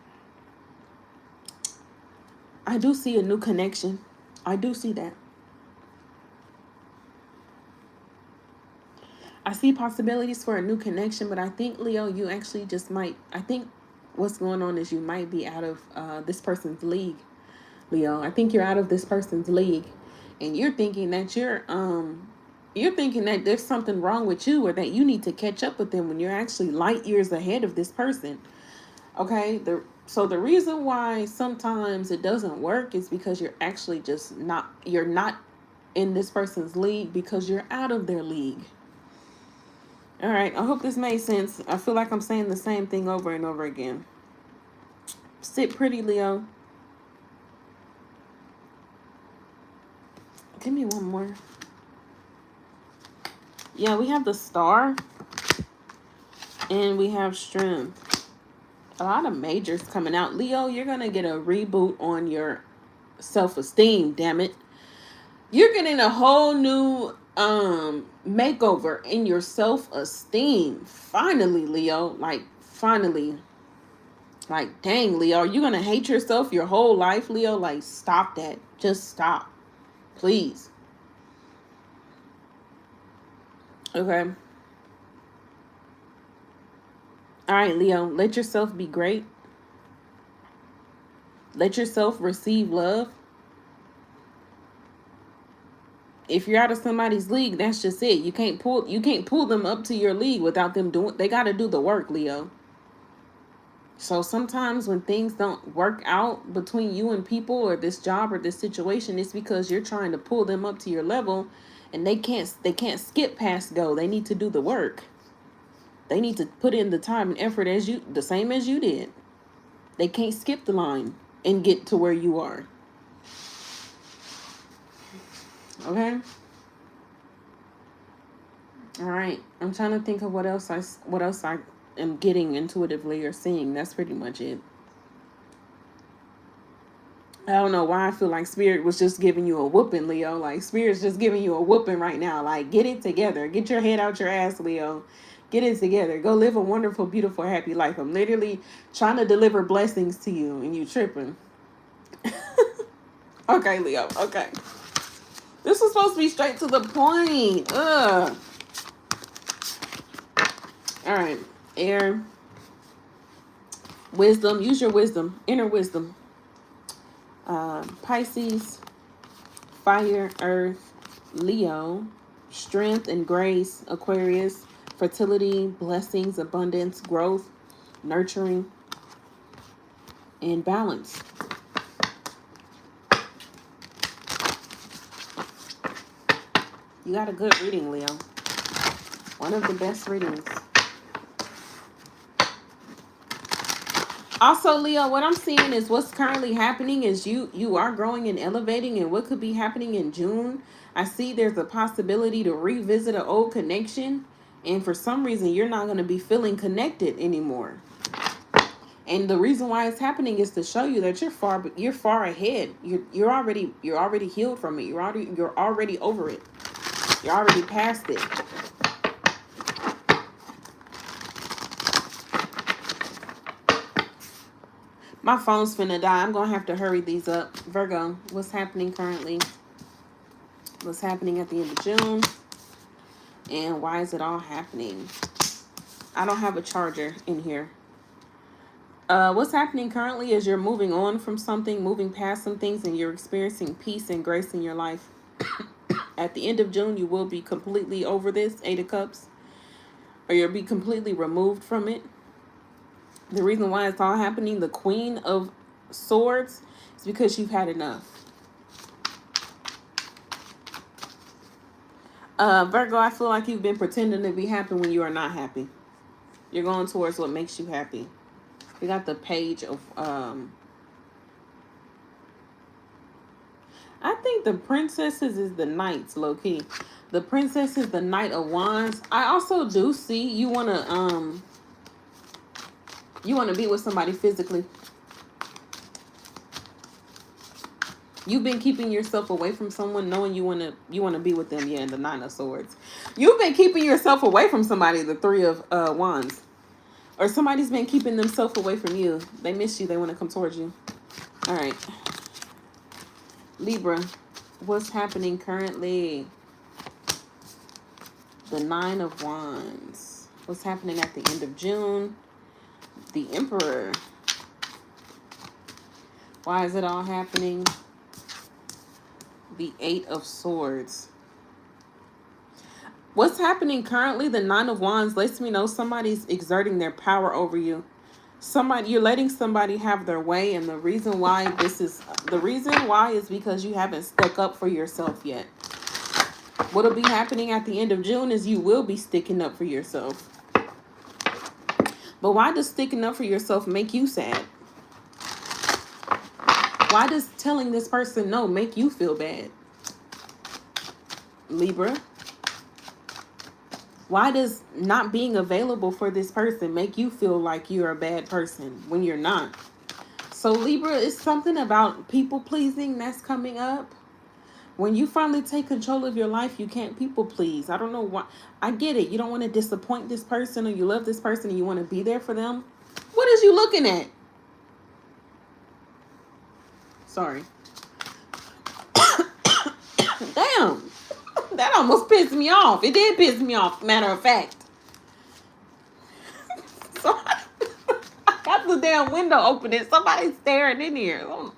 I do see a new connection. I do see that. I see possibilities for a new connection, but I think, Leo, you actually just might, I think what's going on is you might be out of this person's league. Leo, I think you're out of this person's league, and you're thinking that there's something wrong with you, or that you need to catch up with them, when you're actually light years ahead of this person. Okay, so the reason why sometimes it doesn't work is because you're actually you're not in this person's league, because you're out of their league. All right, I hope this made sense. I feel like I'm saying the same thing over and over again. Sit pretty, Leo. Give me one more. Yeah, we have the Star. And we have Strength. A lot of majors coming out. Leo, you're going to get a reboot on your self-esteem, damn it. You're getting a whole new makeover in your self-esteem. Finally, Leo. Like, finally. Like, dang, Leo. You're going to hate yourself your whole life, Leo? Like, stop that. Just stop. Please. Okay. All right, Leo. Let yourself be great. Let yourself receive love. If you're out of somebody's league, that's just it. You can't pull them up to your league without them doing. They got to do the work, Leo. So sometimes when things don't work out between you and people, or this job or this situation, it's because you're trying to pull them up to your level, and they can't skip past go. They need to do the work. They need to put in the time and effort the same as you did. They can't skip the line and get to where you are. Okay? All right. I'm trying to think of what else I am getting intuitively or seeing. That's pretty much it. I don't know why I feel like Spirit was just giving you a whooping, Leo. Like, Spirit's just giving you a whooping right now. Like, get it together. Get your head out your ass, Leo. Get it together. Go live a wonderful, beautiful, happy life. I'm literally trying to deliver blessings to you, and you tripping. Okay, Leo. Okay. This was supposed to be straight to the point. Ugh. All right. Air. Wisdom. Use your wisdom. Inner wisdom. Pisces. Fire. Earth. Leo. Strength and grace. Aquarius. Fertility. Blessings. Abundance. Growth. Nurturing. And balance. You got a good reading, Leo. One of the best readings. Also, Leo, what I'm seeing is what's currently happening is you are growing and elevating, and what could be happening in June. I see there's a possibility to revisit an old connection, and for some reason you're not going to be feeling connected anymore. And the reason why it's happening is to show you that you're far ahead. You're already healed from it. You're already over it. You're already past it. My phone's finna die. I'm gonna have to hurry these up. Virgo, what's happening currently? What's happening at the end of June? And why is it all happening? I don't have a charger in here. What's happening currently is you're moving on from something, moving past some things, and you're experiencing peace and grace in your life. At the end of June, you will be completely over this, 8 of Cups. Or you'll be completely removed from it. The reason why it's all happening, the Queen of Swords, is because you've had enough. Virgo, I feel like you've been pretending to be happy when you are not happy. You're going towards what makes you happy. We got the Page of... I think the Princesses is the Knights, low-key. The Princess is the Knight of Wands. I also do see you want to be with somebody physically. You've been keeping yourself away from someone knowing you want to be with them. Yeah, in the 9 of Swords. You've been keeping yourself away from somebody, the 3 of Wands. Or somebody's been keeping themselves away from you. They miss you. They want to come towards you. All right. Libra, what's happening currently? The 9 of Wands. What's happening at the end of June? The Emperor. Why is it all happening? The 8 of Swords. What's happening currently? The 9 of Wands lets me know somebody's exerting their power over you. You're letting somebody have their way, and the reason why is because you haven't stuck up for yourself yet. What'll be happening at the end of June is you will be sticking up for yourself. But why does sticking up for yourself make you sad? Why does telling this person no make you feel bad? Libra. Why does not being available for this person make you feel like you're a bad person when you're not? So Libra, is something about people pleasing that's coming up. When you finally take control of your life, you can't people please. I don't know why. I get it. You don't want to disappoint this person, or you love this person and you want to be there for them. What is you looking at? Sorry. Damn. That almost pissed me off. It did piss me off, matter of fact. So I got the damn window open and somebody's staring in here. All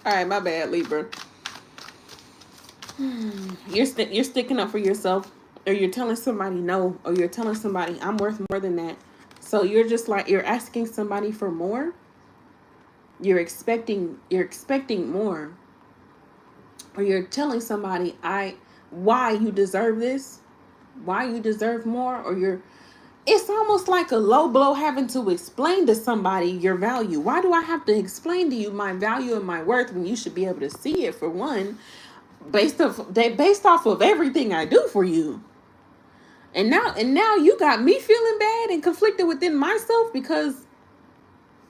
right, my bad, Libra. You're sticking up for yourself, or you're telling somebody no, or you're telling somebody I'm worth more than that. So you're just like, you're asking somebody for more. You're expecting more. Or you're telling somebody why you deserve this, why you deserve more, or it's almost like a low blow having to explain to somebody your value. Why do I have to explain to you my value and my worth when you should be able to see it, for one, based off of everything I do for you? And now you got me feeling bad and conflicted within myself because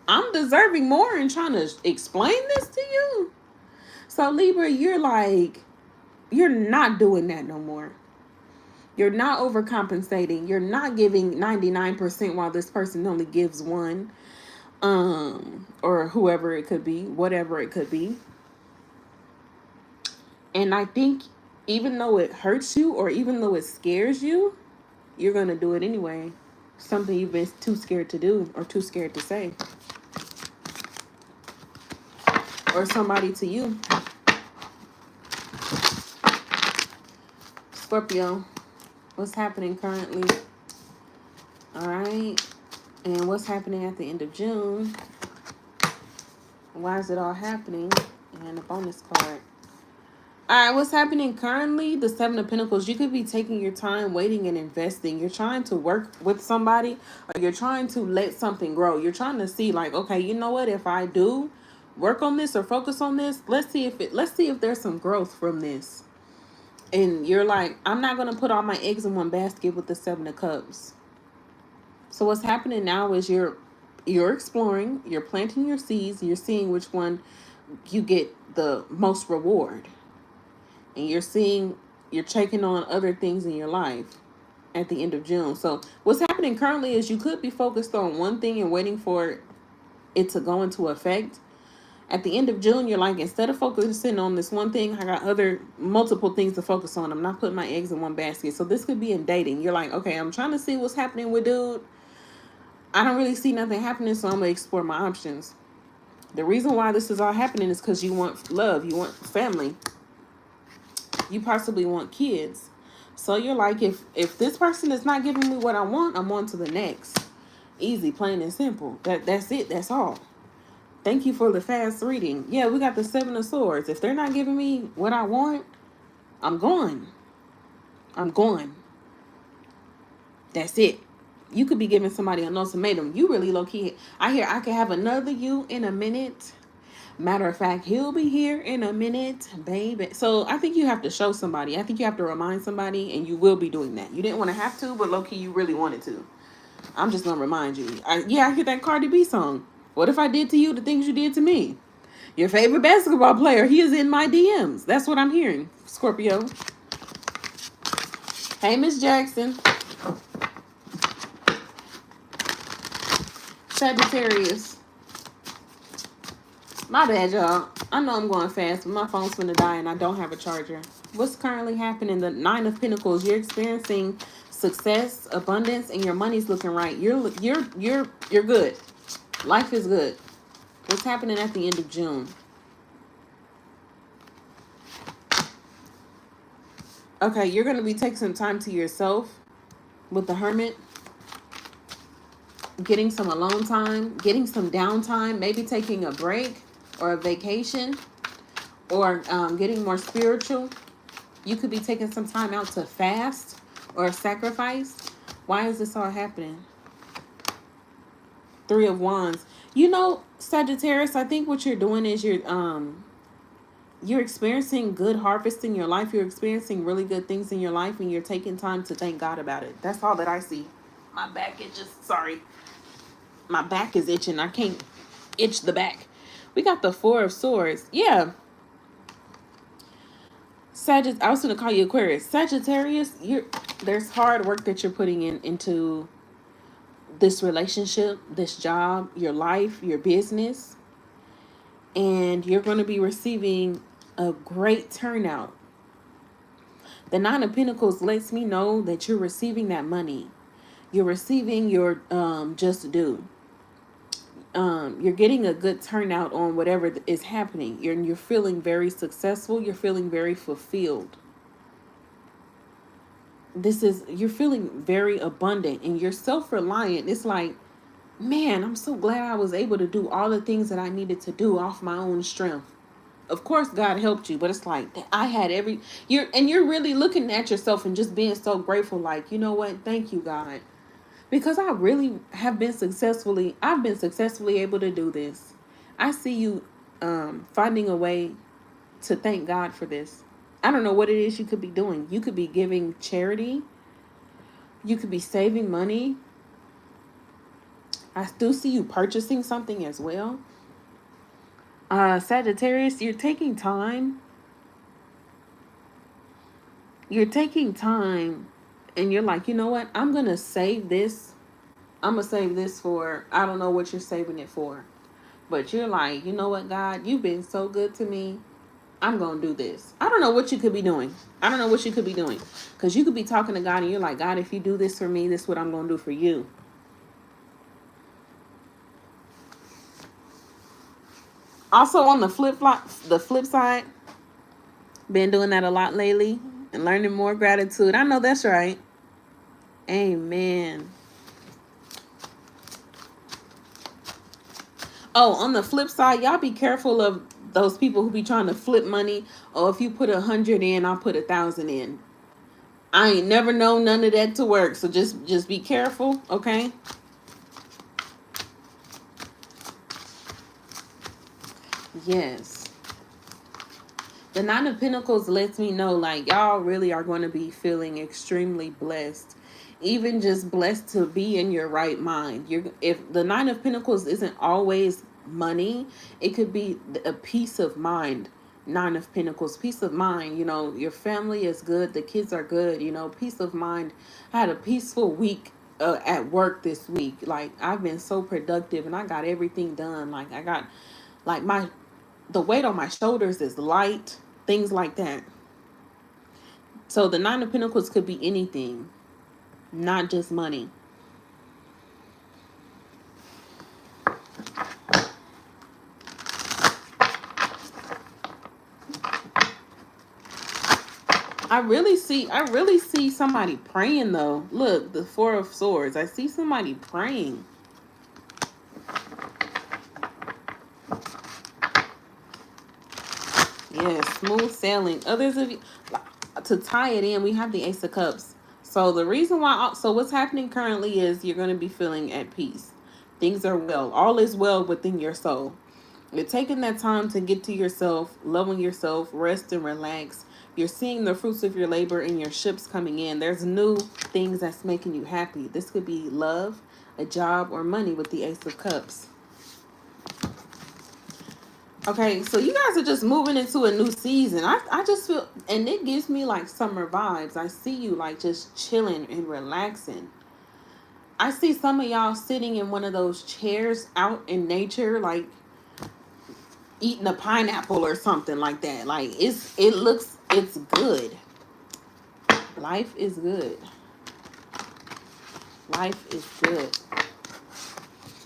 I'm deserving more and trying to explain this to you. So Libra, you're not doing that no more. You're not overcompensating. You're not giving 99% while this person only gives 1. Or whoever it could be, whatever it could be. And I think even though it hurts you or even though it scares you, you're going to do it anyway. Something you've been too scared to do or too scared to say. Or somebody to you. Scorpio, what's happening currently? All right. And what's happening at the end of June? Why is it all happening? And a bonus card. All right, what's happening currently? The Seven of Pentacles. You could be taking your time, waiting and investing. You're trying to work with somebody, or you're trying to let something grow. You're trying to see, like, okay, you know what? If I do work on this or focus on this, let's see if there's some growth from this. And you're like, I'm not gonna put all my eggs in one basket with the Seven of Cups. So what's happening now is you're exploring, you're planting your seeds, you're seeing which one you get the most reward. And you're taking on other things in your life at the end of June. So what's happening currently is you could be focused on one thing and waiting for it to go into effect. At the end of June, you're like, instead of focusing on this one thing, I got multiple things to focus on. I'm not putting my eggs in one basket. So this could be in dating. You're like, okay, I'm trying to see what's happening with dude. I don't really see nothing happening, so I'm going to explore my options. The reason why this is all happening is because you want love. You want family. You possibly want kids. So you're like, if this person is not giving me what I want, I'm on to the next. Easy, plain and simple. That's it. That's all. Thank you for the fast reading. Yeah, we got the Seven of Swords. If they're not giving me what I want, I'm going. I'm going. That's it. You could be giving somebody an ultimatum. You really low-key. I can have another you in a minute. Matter of fact, he'll be here in a minute, baby. So I think you have to show somebody. I think you have to remind somebody, and you will be doing that. You didn't want to have to, but low-key, you really wanted to. I'm just going to remind you. I hear that Cardi B song. What if I did to you the things you did to me? Your favorite basketball player, he is in my DMs. That's what I'm hearing, Scorpio. Hey, Miss Jackson. Sagittarius. My bad, y'all. I know I'm going fast, but my phone's finna die and I don't have a charger. What's currently happening? The Nine of Pentacles. You're experiencing success, abundance, and your money's looking right. You're good. Life is good. What's happening at the end of June? Okay, you're gonna be taking some time to yourself with the Hermit. Getting some alone time, getting some downtime, maybe taking a break or a vacation, or getting more spiritual. You could be taking some time out to fast or sacrifice. Why is this all happening? Three of Wands. You know, Sagittarius, I think what you're doing is you're experiencing good harvest in your life. You're experiencing really good things in your life, and you're taking time to thank God about it. That's all that I see. My back is my back is itching. I can't itch the back. We got the Four of Swords. Yeah. I was going to call you Aquarius. Sagittarius, there's hard work that you're putting into this relationship, this job, your life, your business. And you're going to be receiving a great turnout. The Nine of Pentacles lets me know that you're receiving that money. You're receiving your just due. You're getting a good turnout on whatever is happening. You're feeling very successful. You're feeling very fulfilled. You're feeling very abundant and you're self-reliant. It's like, man, I'm so glad I was able to do all the things that I needed to do off my own strength. Of course, God helped you, but it's like I had you're really looking at yourself and just being so grateful. Like, you know what? Thank you, God. Because I really I've been successfully able to do this. I see you finding a way to thank God for this. I don't know what it is you could be doing. You could be giving charity. You could be saving money. I still see you purchasing something as well. Sagittarius, you're taking time. You're taking time and you're like, you know what? I'm going to save this. I'm going to save this for, I don't know what you're saving it for. But you're like, you know what, God? You've been so good to me. I'm going to do this. I don't know what you could be doing. I don't know what you could be doing. Because you could be talking to God and you're like, God, if you do this for me, this is what I'm going to do for you. Also on the flip side, been doing that a lot lately and learning more gratitude. I know that's right. Amen. Oh, on the flip side, y'all be careful of those people who be trying to flip money. Oh, if you put 100 in, I'll put 1,000 in. I ain't never known none of that to work. So just be careful, okay? Yes. The Nine of Pentacles lets me know, like, y'all really are going to be feeling extremely blessed. Even just blessed to be in your right mind. If the Nine of Pentacles isn't always money, it could be a peace of mind. Nine of Pentacles, peace of mind. You know, your family is good. The kids are good. You know, peace of mind. I had a peaceful week at work this week. Like, I've been so productive and I got everything done. Like, I got, like, the weight on my shoulders is light, things like that. So the Nine of Pentacles could be anything, not just money. I really see somebody praying though. Look, the Four of Swords. I see somebody praying. Yes, smooth sailing. Others of you, to tie it in, we have the Ace of Cups. So the reason why, so what's happening currently is you're going to be feeling at peace. Things are well. All is well within your soul. You're taking that time to get to yourself, loving yourself, rest and relax. You're seeing the fruits of your labor and your ships coming in. There's new things that's making you happy. This could be love, a job, or money with the Ace of Cups. Okay, so you guys are just moving into a new season. I just feel, and it gives me like summer vibes. I see you like just chilling and relaxing. I see some of y'all sitting in one of those chairs out in nature, like eating a pineapple or something like that. Like it's good. Life is good. Life is good.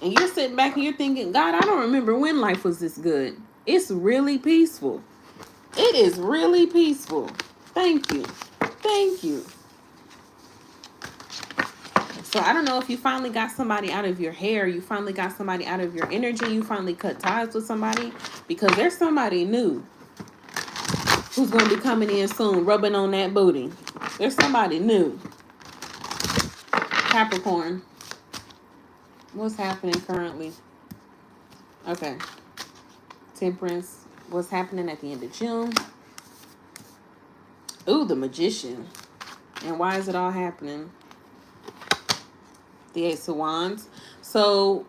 And you're sitting back and you're thinking, God, I don't remember when life was this good. It's really peaceful. It is really peaceful. Thank you. Thank you. So I don't know if you finally got somebody out of your hair. You finally got somebody out of your energy. You finally cut ties with somebody. Because there's somebody new who's going to be coming in soon, rubbing on that booty. There's somebody new. Capricorn. What's happening currently? Okay. Temperance. What's happening at the end of June? Ooh, the Magician. And why is it all happening? The Ace of Wands. So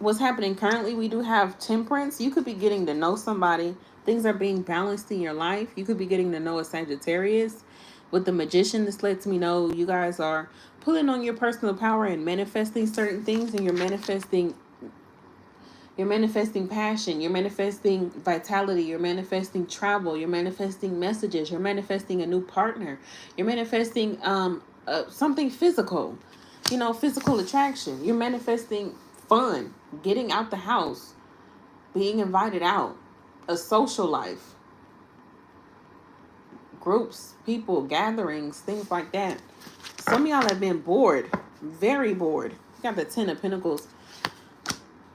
what's happening currently? We do have Temperance. You could be getting to know somebody. Things are being balanced in your life. You could be getting to know a Sagittarius. With the Magician, this lets me know you guys are pulling on your personal power and manifesting certain things, and you're manifesting passion, you're manifesting vitality, you're manifesting travel, you're manifesting messages, you're manifesting a new partner, you're manifesting something physical, you know, physical attraction. You're manifesting fun, getting out the house, being invited out, a social life, groups, people, gatherings, things like that. Some of y'all have been bored, very bored. You got the Ten of Pentacles.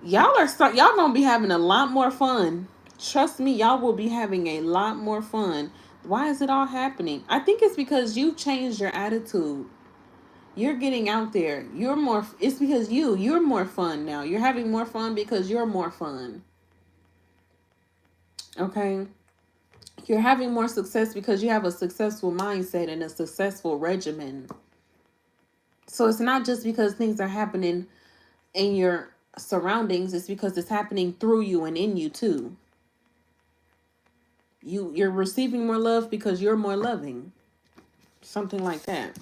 Y'all gonna be having a lot more fun. Trust me, y'all will be having a lot more fun. Why is it all happening? I think it's because you changed your attitude. You're getting out there. It's because you're more fun now. You're having more fun because you're more fun. Okay? You're having more success because you have a successful mindset and a successful regimen. So it's not just because things are happening in your surroundings, it's because it's happening through you and in you too. You're receiving more love because you're more loving. Something like that.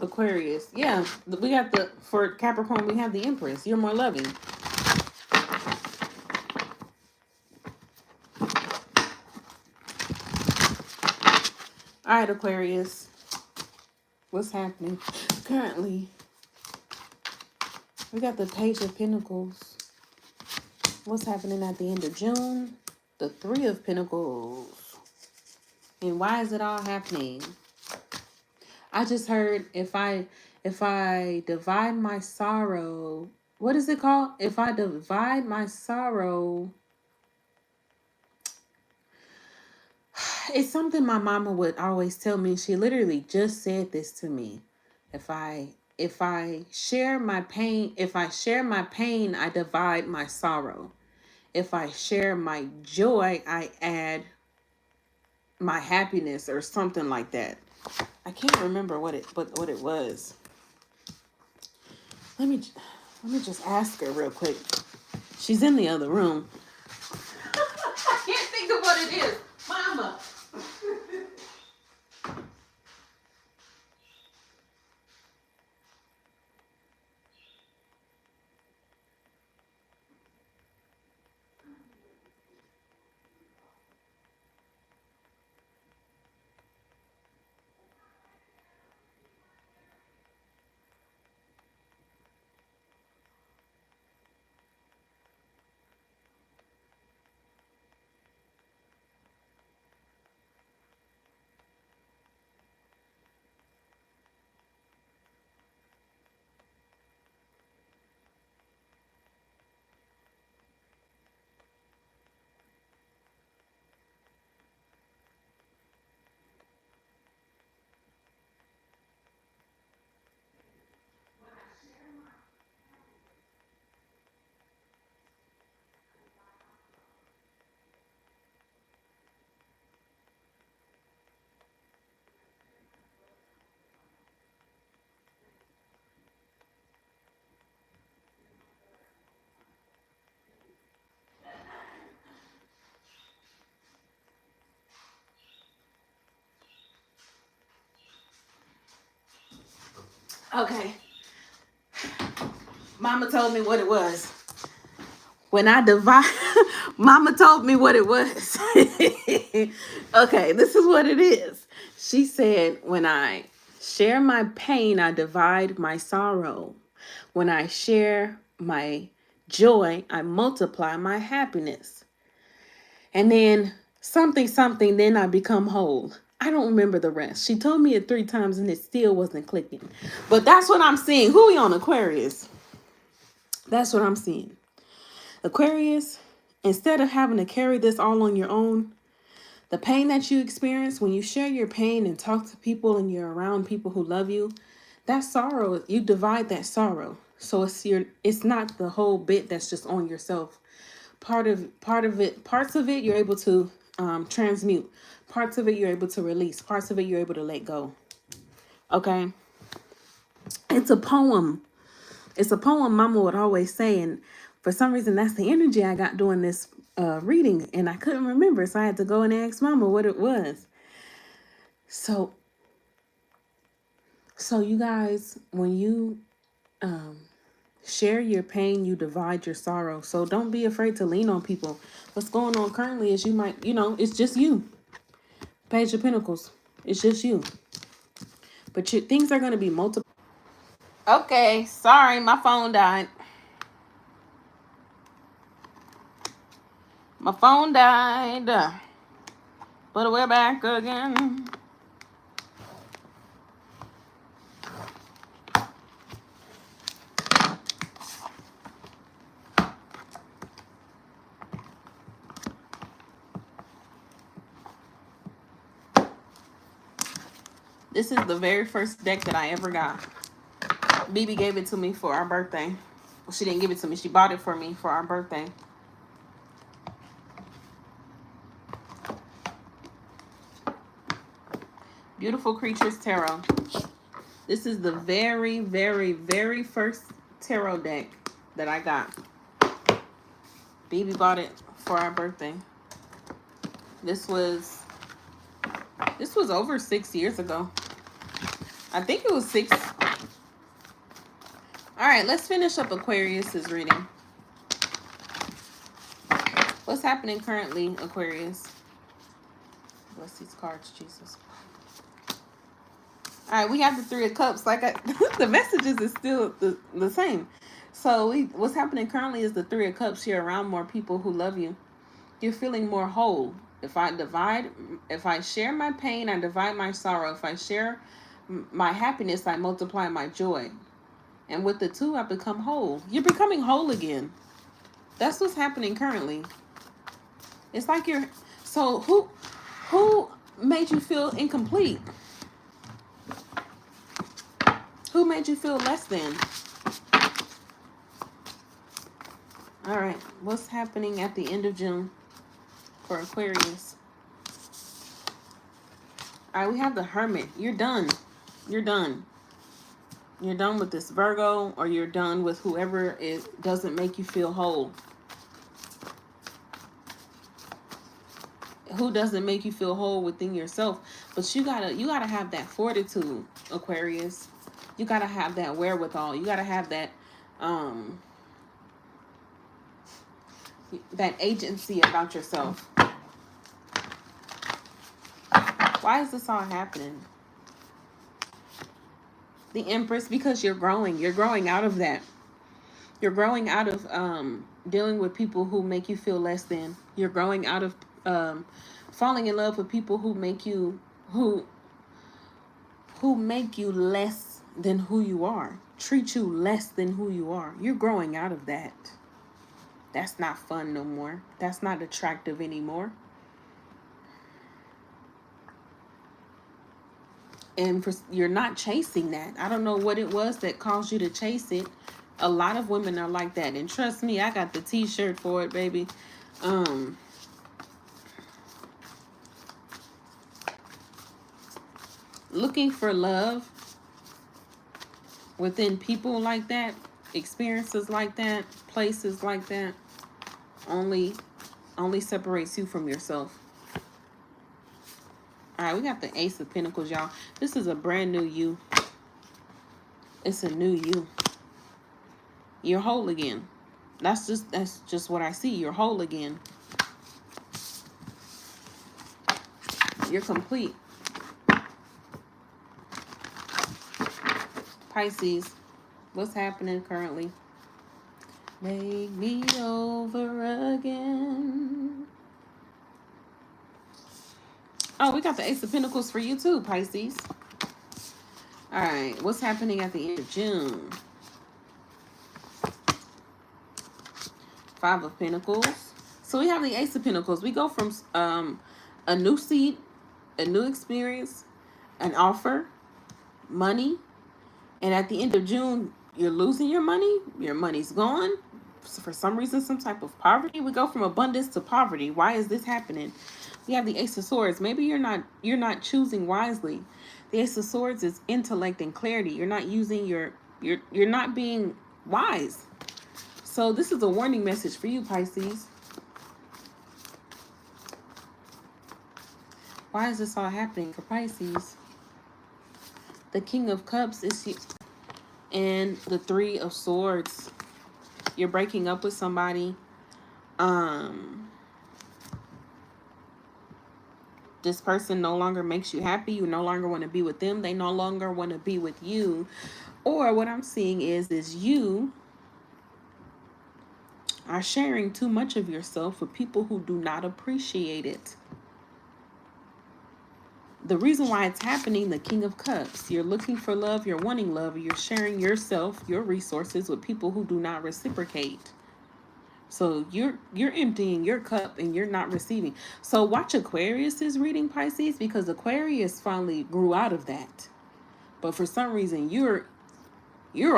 Aquarius. Yeah, we got for Capricorn, we have the Empress. You're more loving. All right, Aquarius. What's happening currently? We got the Page of Pentacles. What's happening at the end of June? The Three of Pentacles. And why is it all happening? I just heard if I divide my sorrow, what is it called? If I divide my sorrow, it's something my mama would always tell me. She literally just said this to me. If I share my pain, I divide my sorrow. If I share my joy, I add my happiness, or something like that. I can't remember what it was. Let me just ask her real quick. She's in the other room. I can't think of what it is. Mama. Okay. Mama told me what it was. When I divide, Mama told me what it was. Okay, this is what it is. She said, when I share my pain, I divide my sorrow. When I share my joy, I multiply my happiness. And then something, then I become whole. I don't remember the rest. She told me it 3 times and it still wasn't clicking. But that's what I'm seeing. Who we on, Aquarius? That's what I'm seeing. Aquarius, instead of having to carry this all on your own, the pain that you experience when you share your pain and talk to people and you're around people who love you, that sorrow, you divide that sorrow. So it's not the whole bit that's just on yourself. Parts of it you're able to transmute. Parts of it you're able to release. Parts of it you're able to let go. Okay? It's a poem. It's a poem Mama would always say, and for some reason that's the energy I got doing this reading, and I couldn't remember, so I had to go and ask Mama what it was. So you guys, when you share your pain, you divide your sorrow. So don't be afraid to lean on people. What's going on currently is you might, it's just you. Page of Pentacles. It's just you. But things are going to be multiple. Okay, sorry, my phone died. My phone died. But we're back again. This is the very first deck that I ever got. BB gave it to me for our birthday. Well, she didn't give it to me. She bought it for me for our birthday. Beautiful Creatures Tarot. This is the very, very, very first tarot deck that I got. BB bought it for our birthday. This was over 6 years ago. I think it was 6. All right, let's finish up Aquarius's reading. What's happening currently, Aquarius? Bless these cards, Jesus. All right, we have the Three of Cups. Like the messages is still the same. So what's happening currently is the Three of Cups. You're around more people who love you. You're feeling more whole. If I share my pain, I divide my sorrow. If I share my happiness, I multiply my joy. And with the two, I become whole. You're becoming whole again. That's what's happening currently. It's like you're... So who made you feel incomplete? Who made you feel less than? All right. What's happening at the end of June for Aquarius? All right. We have the Hermit. You're done. You're done. You're done with this Virgo, or you're done with whoever it doesn't make you feel whole. Who doesn't make you feel whole within yourself? But you gotta have that fortitude, Aquarius. You gotta have that wherewithal. You gotta have that that agency about yourself. Why is this all happening? The Empress, because you're growing. You're growing out of that. You're growing out of dealing with people who make you feel less than. You're growing out of falling in love with people who make you make you less than who you are. Treat you less than who you are. You're growing out of that. That's not fun no more. That's not attractive anymore. And you're not chasing that. I don't know what it was that caused you to chase it. A lot of women are like that. And trust me, I got the t-shirt for it, baby. Looking for love within people like that, experiences like that, places like that, only separates you from yourself. All right, we got the Ace of Pentacles, y'all. This is a brand new you. It's a new you. You're whole again. That's just what I see. You're whole again. You're complete. Pisces, what's happening currently? Make me over again. Oh, we got the Ace of Pentacles for you too, Pisces. All right, what's happening at the end of June? Five of Pentacles. So we have the Ace of Pentacles. We go from a new seed, a new experience, an offer, money, and at the end of June, you're losing your money. Your money's gone. So for some reason, some type of poverty. We go from abundance to poverty. Why is this happening? We have the Ace of Swords. Maybe you're not choosing wisely. The Ace of Swords is intellect and clarity. You're not using you're not being wise. So this is a warning message for you, Pisces. Why is this all happening for Pisces? The King of Cups is here, and the Three of Swords. You're breaking up with somebody. This person no longer makes you happy. You no longer want to be with them. They no longer want to be with you. Or what I'm seeing is you are sharing too much of yourself with people who do not appreciate it. The reason why it's happening, the King of Cups, you're looking for love, you're wanting love, you're sharing yourself, your resources with people who do not reciprocate. So you're emptying your cup and you're not receiving. So watch Aquarius is reading, Pisces, because Aquarius finally grew out of that. But for some reason you're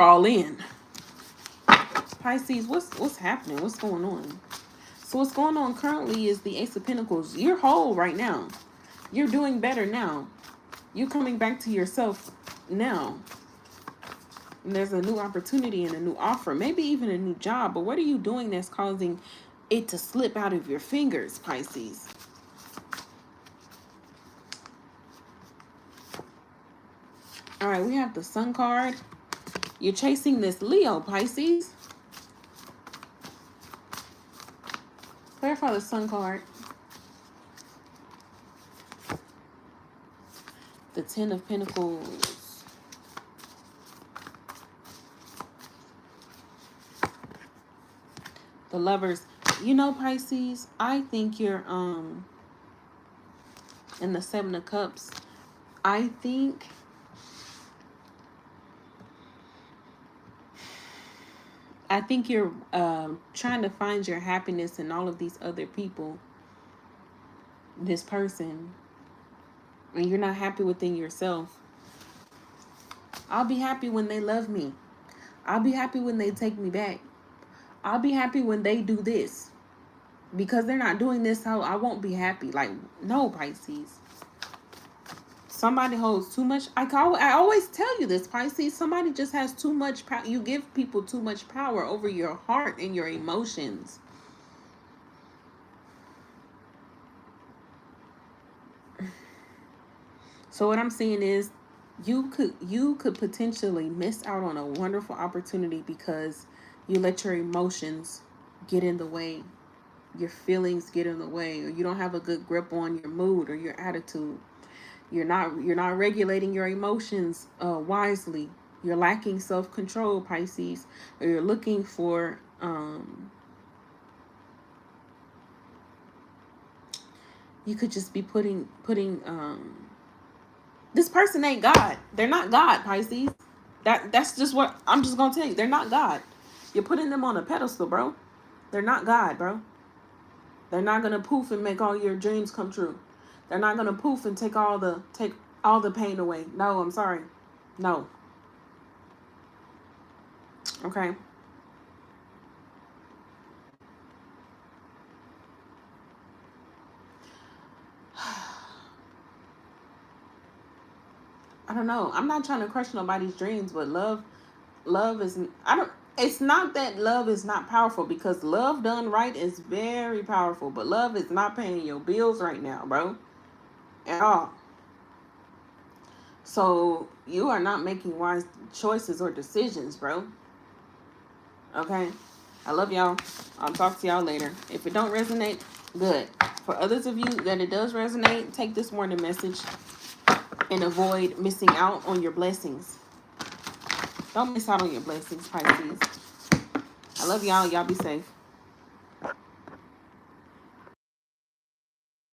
all in. Pisces, what's happening? What's going on? So what's going on currently is the Ace of Pentacles. You're whole right now. You're doing better now. You're coming back to yourself now. And there's a new opportunity and a new offer, maybe even a new job. But what are you doing that's causing it to slip out of your fingers, Pisces? All right, we have the Sun card. You're chasing this Leo, Pisces. Clarify the Sun card. The Ten of Pentacles. The Lovers. You know, Pisces, I think you're in the Seven of Cups. I think you're trying to find your happiness in all of these other people, this person, and you're not happy within yourself. I'll be happy when they love me. I'll be happy when they take me back. I'll be happy when they do this. Because they're not doing this, so I won't be happy. Like, no, Pisces. Somebody holds too much. I always tell you this, Pisces. Somebody just has too much power. You give people too much power over your heart and your emotions. So what I'm saying is, you could potentially miss out on a wonderful opportunity because you let your emotions get in the way, your feelings get in the way, or you don't have a good grip on your mood or your attitude. You're not regulating your emotions wisely. You're lacking self-control, Pisces, or you're looking for you could just be putting this person ain't God. They're not God, Pisces. That's just what I'm just gonna tell you. They're not God. You're putting them on a pedestal, bro. They're not God, bro. They're not gonna poof and make all your dreams come true. They're not gonna poof and take all the pain away. No, I'm sorry. No. Okay. I don't know. I'm not trying to crush nobody's dreams, but love is, it's not that love is not powerful, because love done right is very powerful, but love is not paying your bills right now, bro. At all. So you are not making wise choices or decisions, bro. Okay? I love y'all. I'll talk to y'all later. If it don't resonate, good. For others of you that it does resonate, take this morning message and avoid missing out on your blessings. Don't miss out on your blessings, Pisces. I love y'all. Y'all be safe.